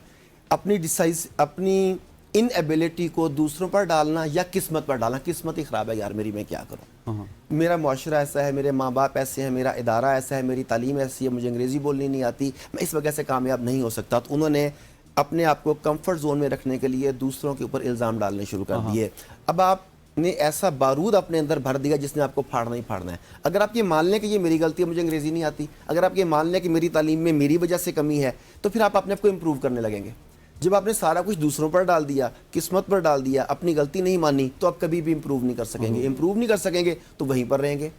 अपनी इनएबिलिटी को दूसरों पर डालना या किस्मत पर डालना। किस्मत ही ख़राब है यार मेरी, मैं क्या करूँ, मेरा माशरा ऐसा है, मेरे माँ बाप ऐसे हैं, मेरा इदारा ऐसा है, मेरी तालीम ऐसी है, मुझे अंग्रेज़ी बोलनी नहीं आती, मैं इस वजह से कामयाब नहीं हो सकता। तो उन्होंने अपने आप को कंफर्ट जोन में रखने के लिए दूसरों के ऊपर इल्ज़ाम डालने शुरू कर दिए। अब आपने ऐसा बारूद अपने अंदर भर दिया जिसने आपको फाड़ना ही फाड़ना है। अगर आप ये मान लें कि ये मेरी गलती है, मुझे अंग्रेज़ी नहीं आती, अगर आप ये मान लें कि मेरी तालीम में मेरी वजह से कमी है, तो फिर आप अपने आप को इम्प्रूव करने लगेंगे। जब आपने सारा कुछ दूसरों पर डाल दिया, किस्मत पर डाल दिया, अपनी गलती नहीं मानी, तो आप कभी भी इम्प्रूव नहीं कर सकेंगे। इम्प्रूव नहीं कर सकेंगे तो वहीं पर रहेंगे।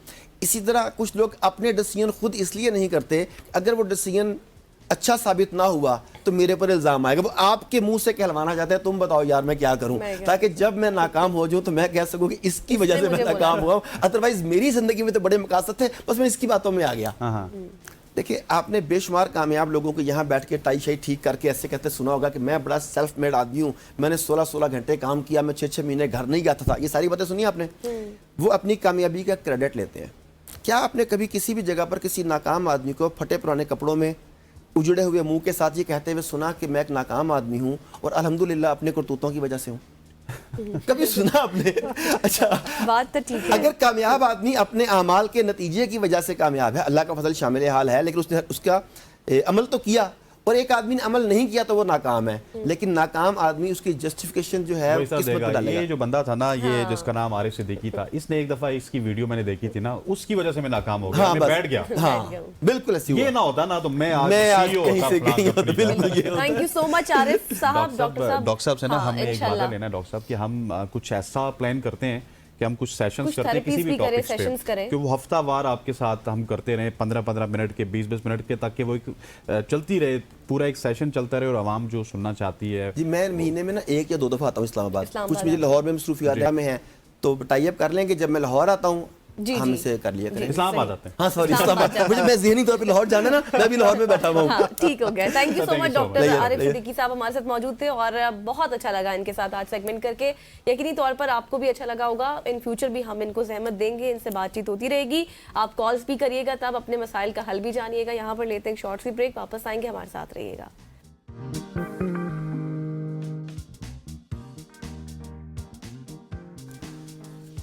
इसी तरह कुछ लोग अपने डिसीजन खुद इसलिए नहीं करते, अगर वो डिसीजन अच्छा साबित ना हुआ तो मेरे पर इल्ज़ाम आएगा। वो आपके मुंह से कहलवाना चाहते हैं, तुम बताओ यार मैं क्या करूं, ताकि जब मैं नाकाम हो जाऊं तो मैं कह सकूं कि इसकी वजह से मैं नाकाम हुआ। अदरवाइज मेरी जिंदगी में तो बड़े मकासद थे, बस मैं इसकी बातों में आ गया। देखिए, आपने बेशुमार कामयाब लोगों को यहाँ बैठ के टाई शाई ठीक करके ऐसे कहते सुना होगा कि मैं बड़ा सेल्फ मेड आदमी हूँ, मैंने 16-16 घंटे काम किया, मैं 6-6 महीने घर नहीं जाता था। ये सारी बातें सुनी आपने। वो अपनी कामयाबी का क्रेडिट लेते हैं। क्या आपने कभी किसी भी जगह पर किसी नाकाम आदमी को फटे पुराने कपड़ों में उजड़े हुए मुंह के साथ ये कहते हुए सुना कि मैं एक नाकाम आदमी हूँ और अल्हम्दुलिल्लाह अपने करतूतों की वजह से हूँ? कभी सुना आपने? अच्छा, बात तो ठीक है। अगर कामयाब आदमी अपने अमाल के नतीजे की वजह से कामयाब है, अल्लाह का फजल शामिल हाल है, लेकिन उसने उसका अमल तो किया, और एक आदमी ने अमल नहीं किया तो वो नाकाम है। लेकिन नाकाम आदमी उसकी जस्टिफिकेशन जो है किस्मत पे डालेगा। ये जो बंदा था ना, ये जिसका नाम आरिफ सिद्दीकी था, इसने एक दफा इसकी वीडियो मैंने देखी थी ना, उसकी वजह से मैं नाकाम हो गया, हाँ, मैं बैठ गया। हाँ, बिल्कुल ऐसी ये हुआ। ना होता ना तो मैं आज कहीं CEO से होता, कहीं होता, फलाना बिल्कुल ये होता। Thank you so much Arif साहब। डॉक्टर साहब से ना हाँ, हमें एक इंशाल्लाह। वादा लेना है डॉक्टर साहब कि हम कुछ ऐसा प्लान करते हैं कि हम कुछ सेशंस कुछ करते हैं किसी therapies भी भी करें, टॉपिक sessions पे, करें। कि वो हफ्तावार आपके साथ हम करते रहे, 15-15 मिनट के, 20-20 मिनट के, ताकि वो एक चलती रहे, पूरा एक सेशन चलता रहे और आवाम जो सुनना चाहती है। जी, मैं महीने में ना 1 या 2 दफ़ा आता हूँ इस्लामाबाद। कुछ मुझे लाहौर में मसरूफियात में है, तो टाइप कर लें कि जब मैं लाहौर आता हूँ हम इसे कर लिया करें। इस्लामाबाद आते हैं। हाँ सॉरी, इस्लामाबाद। मुझे मैं ज़हनी तौर पे लाहौर जाना ना, मैं भी लाहौर में बैठा हुआ हूँ। हाँ, ठीक हो गया। Thank you so Thank much you so doctor much. Arif Siddiqui साहब हमारे साथ मौजूद थे और बहुत अच्छा लगा इनके साथ आज सेगमेंट करके। यकीनी तौर पर आपको भी अच्छा लगा होगा। इन फ्यूचर भी हम इनको जहमत देंगे, इनसे बातचीत होती रहेगी। आप कॉल्स भी करिएगा, तब अपने मसाइल का हल भी जानिएगा। यहाँ पर लेते हैं शॉर्ट सी ब्रेक, वापस आएंगे, हमारे साथ रहिएगा।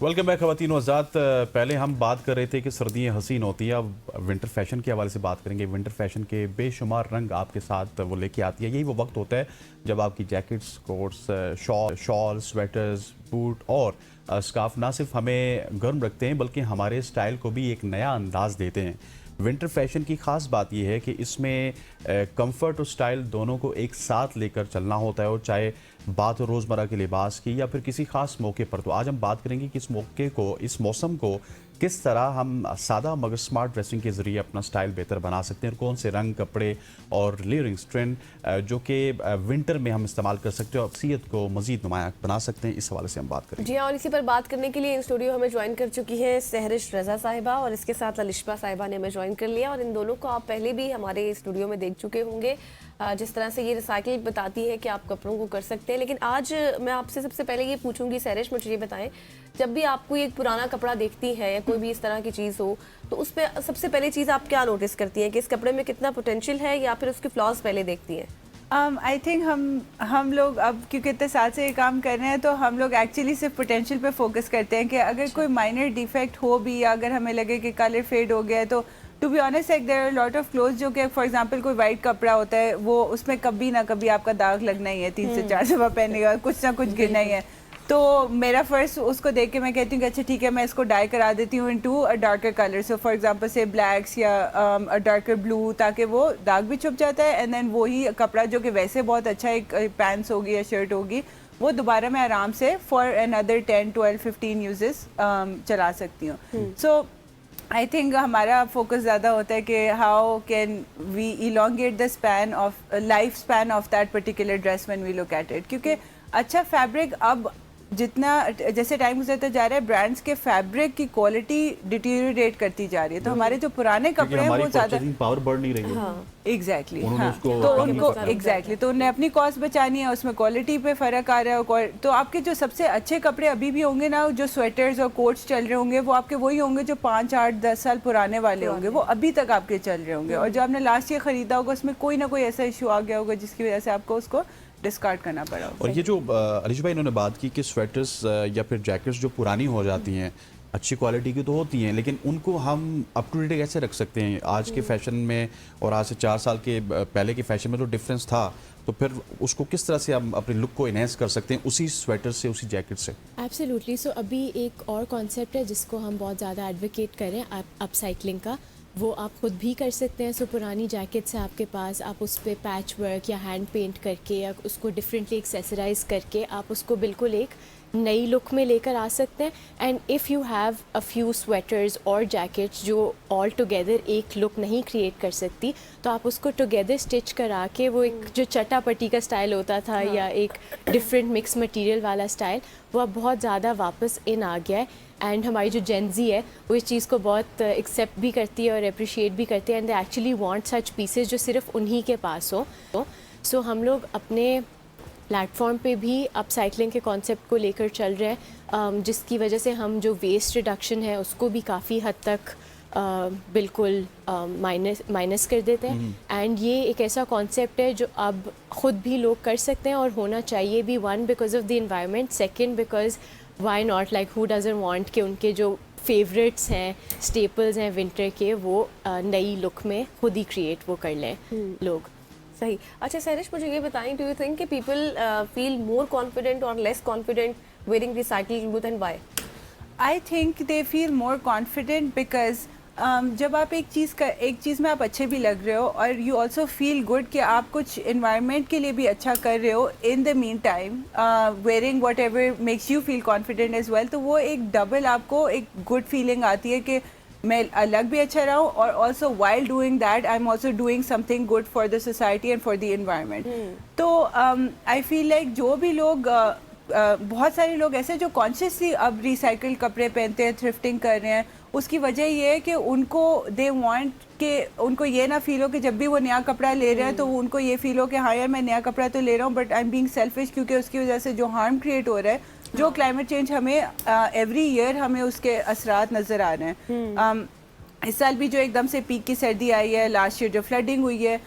वेलकम बैक ख़वातीन व हज़रात। पहले हम बात कर रहे थे कि सर्दियाँ हसीन होती हैं, अब विंटर फैशन के हवाले से बात करेंगे। विंटर फैशन के बेशुमार रंग आपके साथ वो लेके आती है। यही वो वक्त होता है जब आपकी jackets, quotes, shawl, sweaters, boot और स्कार्फ ना सिर्फ हमें गर्म रखते हैं बल्कि हमारे स्टाइल को भी एक नया अंदाज देते हैं। विंटर फैशन की ख़ास बात यह है कि इसमें कंफर्ट और स्टाइल दोनों को एक साथ लेकर चलना होता है, और चाहे बात हो रोज़मर्रा के लिबास की या फिर किसी ख़ास मौके पर। तो आज हम बात करेंगे कि इस मौके को, इस मौसम को किस तरह हम सादा मगर स्मार्ट ड्रेसिंग के ज़रिए अपना स्टाइल बेहतर बना सकते हैं, और कौन से रंग, कपड़े और लेयरिंग्स ट्रेंड जो कि विंटर में हम इस्तेमाल कर सकते हैं और अक्सियत को मज़ीद नुमाया बना सकते हैं, इस हवाले से हम बात करेंगे। जी हाँ, और इसी पर बात करने के लिए इन स्टूडियो हमें ज्वाइन कर चुकी हैं सहरिश रज़ा साहिबा, और इसके साथ लिशबा साहिबा ने हमें ज्वाइन कर लिया। और इन दोनों को आप पहले भी हमारे स्टूडियो में देख चुके होंगे, जिस तरह से ये रिसाइकिल बताती है कि आप कपड़ों को कर सकते हैं। लेकिन आज मैं आपसे सबसे पहले ये पूछूंगी, सहरिश मुझे ये बताएं, जब भी आप कोई एक पुराना कपड़ा देखती हैं या कोई भी इस तरह की चीज़ हो, तो उस पर सबसे पहले चीज़ आप क्या नोटिस करती हैं कि इस कपड़े में कितना पोटेंशियल है, या फिर उसके फ्लॉज पहले देखती हैं? आई थिंक हम लोग अब क्योंकि इतने साल से ये काम कर रहे हैं, तो हम लोग एक्चुअली सिर्फ पोटेंशियल पे फोकस करते हैं कि अगर कोई माइनर डिफेक्ट हो भी, या अगर हमें लगे कि कलर फेड हो गया है, तो to be honest like there are lot of cloth जो कि फॉर एग्जांपल कोई वाइट कपड़ा होता है, वो उसमें कभी ना कभी आपका दाग लगना ही है, 3 से 4 दफ़ा पहनने का कुछ ना कुछ गिरना ही है। तो मेरा फर्स्ट उसको देख के मैं कहती हूँ कि अच्छा ठीक है, मैं इसको डाई करा देती हूँ into a darker colour, so for example से ब्लैक्स या अ डार्कर ब्लू, ताकि वो दाग भी छुप जाता है, एंड देन वही कपड़ा जो कि वैसे बहुत अच्छा एक पैंट्स होगी या शर्ट होगी, वो दोबारा मैं आराम से फॉर अनदर 10, 12, 15 यूजेस चला सकती हूँ। सो आई थिंक हमारा फोकस ज़्यादा होता है कि how can we elongate the span of life span of that particular dress when we look at it, क्योंकि अच्छा फैब्रिक अब जितना जैसे टाइम गुजरता जा रहा है, ब्रांड्स के फैब्रिक की क्वालिटी डिटीरियोरेट करती जा रही है, तो हमारे जो पुराने कपड़े हैं वो ज़्यादा पावर बढ़ नहीं रही है। एग्जैक्टली, उन्होंने हाँ, उसको तो कम उनको करना एग्जैक्टली तो उन्हें अपनी कॉस्ट बचानी है, उसमें क्वालिटी पे फ़र्क आ रहा है। तो आपके जो सबसे अच्छे कपड़े अभी भी होंगे ना, जो स्वेटर्स और कोट्स चल रहे होंगे, वो आपके वही होंगे जो 5, 8, 10 साल पुराने वाले होंगे, वो अभी तक आपके चल रहे होंगे। और जो आपने लास्ट ईयर ख़रीदा होगा, उसमें कोई ना कोई ऐसा इशू आ गया होगा जिसकी वजह से आपको उसको डिस्कार्ड करना पड़ा। और ये जो अलीश भाई इन्होंने बात की कि स्वेटर्स या फिर जैकेट्स जो पुरानी हो जाती हैं, अच्छी क्वालिटी की तो होती हैं, लेकिन उनको हम अप टू डेट कैसे रख सकते हैं? आज के फैशन में और आज से 4 साल के पहले के फैशन में तो डिफरेंस था, तो फिर उसको किस तरह से हम अपने लुक को इनहेंस कर सकते हैं उसी स्वेटर से, उसी जैकेट से? एब्सोल्युटली। सो अभी एक और कॉन्सेप्ट है जिसको हम बहुत ज़्यादा एडवोकेट करें, अपसाइक्लिंग का, वो आप खुद भी कर सकते हैं। सो पुरानी जैकेट्स है आपके पास, आप उस पर पैच वर्क या हैंड पेंट करके या उसको डिफरेंटली एक्सेसराइज करके आप उसको बिल्कुल एक नई लुक में लेकर आ सकते हैं। And if you have a few sweaters और जैकेट्स जो ऑल टुगेदर एक लुक नहीं क्रिएट कर सकती, तो आप उसको टुगेदर स्टिच करा के वो एक जो चटापटी का स्टाइल होता था या एक डिफरेंट मिक्स मटेरियल वाला स्टाइल, वो अब बहुत ज़्यादा वापस इन आ गया है। एंड हमारी जो जेनजी है वो इस चीज़ को बहुत एक्सेप्ट भी करती है और अप्रिशिएट भी करती है, and they actually want such pieces जो सिर्फ उन्हीं के पास हो। सो हम लोग अपने प्लेटफॉर्म पे भी अपसाइक्लिंग के कॉन्सेप्ट को लेकर चल रहे हैं, जिसकी वजह से हम जो वेस्ट रिडक्शन है उसको भी काफ़ी हद तक बिल्कुल माइनस कर देते हैं। एंड ये एक ऐसा कॉन्सेप्ट है जो अब ख़ुद भी लोग कर सकते हैं और होना चाहिए भी। 1 because of the environment, 2 because why not, like who doesn't want कि उनके जो फेवरेट्स हैं, स्टेपल्स हैं विंटर के, वो नई लुक में खुद ही क्रिएट वो कर लें लोग। सही। अच्छा सहरिश, मुझे ये बताएं, डू यू थिंक कि पीपल फील मोर कॉन्फिडेंट और less confident wearing recycled cloth, and why? I think they feel more confident because जब आप एक चीज़ में आप अच्छे भी लग रहे हो और यू ऑल्सो फील गुड कि आप कुछ इन्वायरमेंट के लिए भी अच्छा कर रहे हो, in the mean time wearing whatever makes you feel confident as well, तो वो एक डबल आपको एक गुड फीलिंग आती है कि मैं अलग भी अच्छा रहा हूँ, और also while doing that I am also doing something good for the society and for the environment. तो आई फील लाइक जो भी लोग बहुत सारे लोग ऐसे जो कॉन्शियसली अब रिसाइकल कपड़े पहनते हैं, थ्रिफ्टिंग कर रहे हैं, उसकी वजह ये है कि उनको दे वांट कि उनको ये ना फील हो कि जब भी वो नया कपड़ा ले रहे हैं तो उनको ये फील हो कि हाँ यार मैं नया कपड़ा तो ले रहा हूँ but I am being selfish, क्योंकि उसकी वजह से जो हार्म क्रिएट हो रहा है, जो क्लाइमेट चेंज हमें एवरी ईयर हमें उसके असरात नज़र आ रहे हैं। इस साल भी जो एकदम से पीक की सर्दी आई है, लास्ट ईयर जो फ्लडिंग हुई है,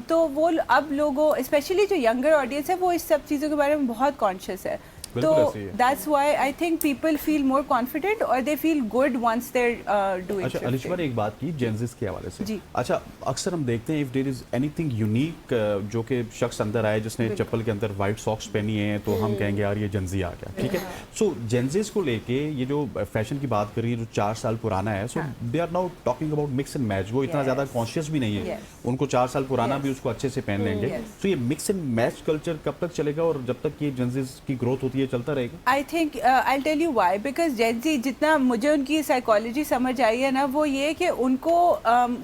तो वो अब लोगों स्पेशली जो यंगर ऑडियंस है वो इस सब चीज़ों के बारे में बहुत कॉन्शियस है। तो that's why I think people feel more confident और they feel good once they are doing. अच्छा अलिशा ने एक बात की जेंजिस के हवाले से। जी। अच्छा अक्सर हम देखते हैं if there is anything unique जो कि शख्स अंदर आए जिसने चप्पल के अंदर वाइट सॉक्स पहनी है तो हम कहेंगे यार ये जेंजी आ गया, ठीक है। सो जेंजिस को लेके ये जो फैशन की बात करी जो 4 साल पुराना है, so they are now talking about mix and match. वो इतना ज्यादा कॉन्शियस भी नहीं है, उनको 4 साल पुराना भी उसको अच्छे से पहन लेंगे। तो ये मिक्स एंड मैच कल्चर कब तक चलेगा और जब तक ये जेंजिस की ग्रोथ होती है ये चलता रहेगा? I think I tell you why, because Gen Z जितना मुझे उनकी साइकोलॉजी समझ आई है ना, वो ये कि उनको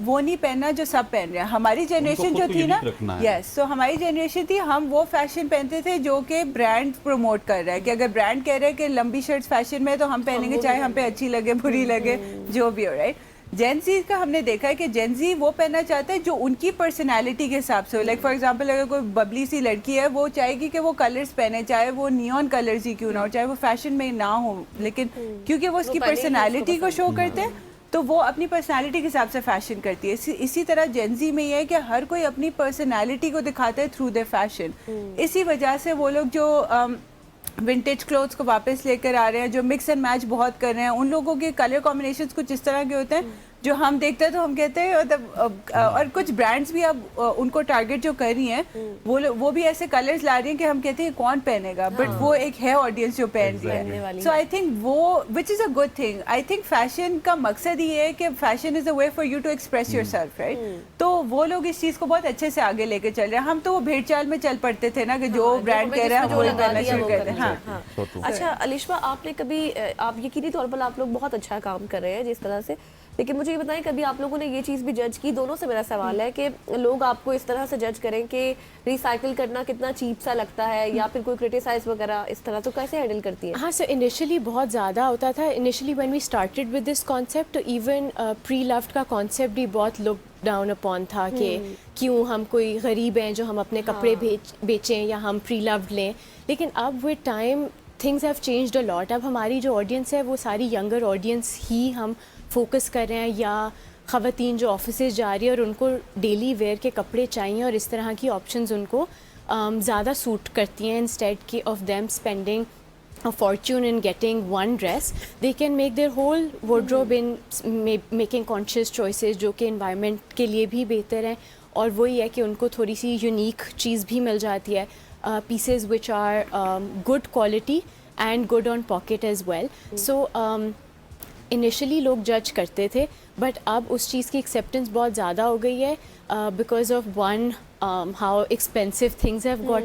वो नहीं पहनना जो सब पहन रहे हैं। हमारी जनरेशन खुद जो को थी ना, unique रखना है। यस, तो हमारी जनरेशन थी, हम वो फैशन पहनते थे जो कि ब्रांड प्रमोट कर रहा है, कि अगर ब्रांड कह रहा है कि लंबी शर्ट्स फैशन में, तो हम पहनेंगे, चाहे हम पे अच्छी लगे बुरी लगे जो भी हो, राइट। जेन ज़ी का हमने देखा है कि जेन ज़ी वो पहनना चाहता है जो उनकी पर्सनालिटी के हिसाब से हो। लाइक फॉर एग्जांपल, अगर कोई बबली सी लड़की है, वो चाहेगी कि वो कलर्स पहने, चाहे वो नियॉन कलर्स ही क्यों ना हो, चाहे वो फैशन में ना हो, लेकिन क्योंकि वो उसकी पहनेगी, पर्सनालिटी उसको को शो करते हैं, तो वो अपनी पर्सनालिटी के हिसाब से फैशन करती है। इसी तरह जेन ज़ी में ये है कि हर कोई अपनी पर्सनालिटी को दिखाता है थ्रू द फैशन। इसी वजह से वो लोग जो विंटेज क्लोथ्स को वापस लेकर आ रहे हैं, जो मिक्स एंड मैच बहुत कर रहे हैं, उन लोगों के कलर कॉम्बिनेशंस कुछ इस तरह के होते हैं जो हम देखते हैं तो हम कहते हैं मतलब और कुछ ब्रांड्स भी अब उनको टारगेट जो कर रही हैं, वो भी ऐसे कलर्स ला रही हैं कि हम कहते हैं कौन पहनेगा, बट वो एक है ऑडियंस जो पहन रही है। सो आई थिंक वो which is a good thing. I think fashion का मकसद ये है कि fashion is a way for you to express yourself, right. तो वो लोग इस चीज़ को बहुत अच्छे से आगे लेके चल रहे हैं। हम तो वो भेड़ चाल में चल पड़ते थे ना, कि जो ब्रांड कह रहा है वो करना शुरू कर दें। हाँ, अच्छा अलिशा, आपने कभी आप यकीनी तौर पर आप लोग बहुत अच्छा काम कर रहे हैं जिस तरह से, लेकिन मुझे ये बताएं, कभी आप लोगों ने ये चीज़ भी जज की, दोनों से मेरा सवाल है, कि लोग आपको इस तरह से जज करें कि रिसाइकिल करना कितना चीप सा लगता है, या फिर कोई क्रिटिसाइज वगैरह इस तरह, तो कैसे हैंडल करती है? हाँ, सो इनिशियली बहुत ज़्यादा होता था। Initially when we started with this concept, तो इवन प्री लव्ड का कॉन्सेप्ट भी बहुत लुक डाउन अपॉन था कि क्यों हम कोई गरीब हैं जो हम अपने कपड़े बेचें या हम प्री लव्ड लें। लेकिन अब with time things have changed a lot. अब हमारी जो ऑडियंस है वो सारी यंगर ऑडियंस ही हम फोकस कर रहे हैं, या ख़वातीन जो ऑफिसेज जा रही है और उनको डेली वेयर के कपड़े चाहिए और इस तरह की ऑप्शंस उनको ज़्यादा सूट करती हैं। इंस्टेड की of them spending a fortune in getting one dress, they can make their whole wardrobe in making conscious choices जो कि environment के लिए भी बेहतर हैं, और वही है कि उनको थोड़ी सी यूनिक चीज़ भी मिल जाती है, pieces which are good quality and good on pocket as well. So initially लोग जज करते थे, बट अब उस चीज़ की एक्सेप्टेंस बहुत ज़्यादा हो गई है, because of one how expensive things have got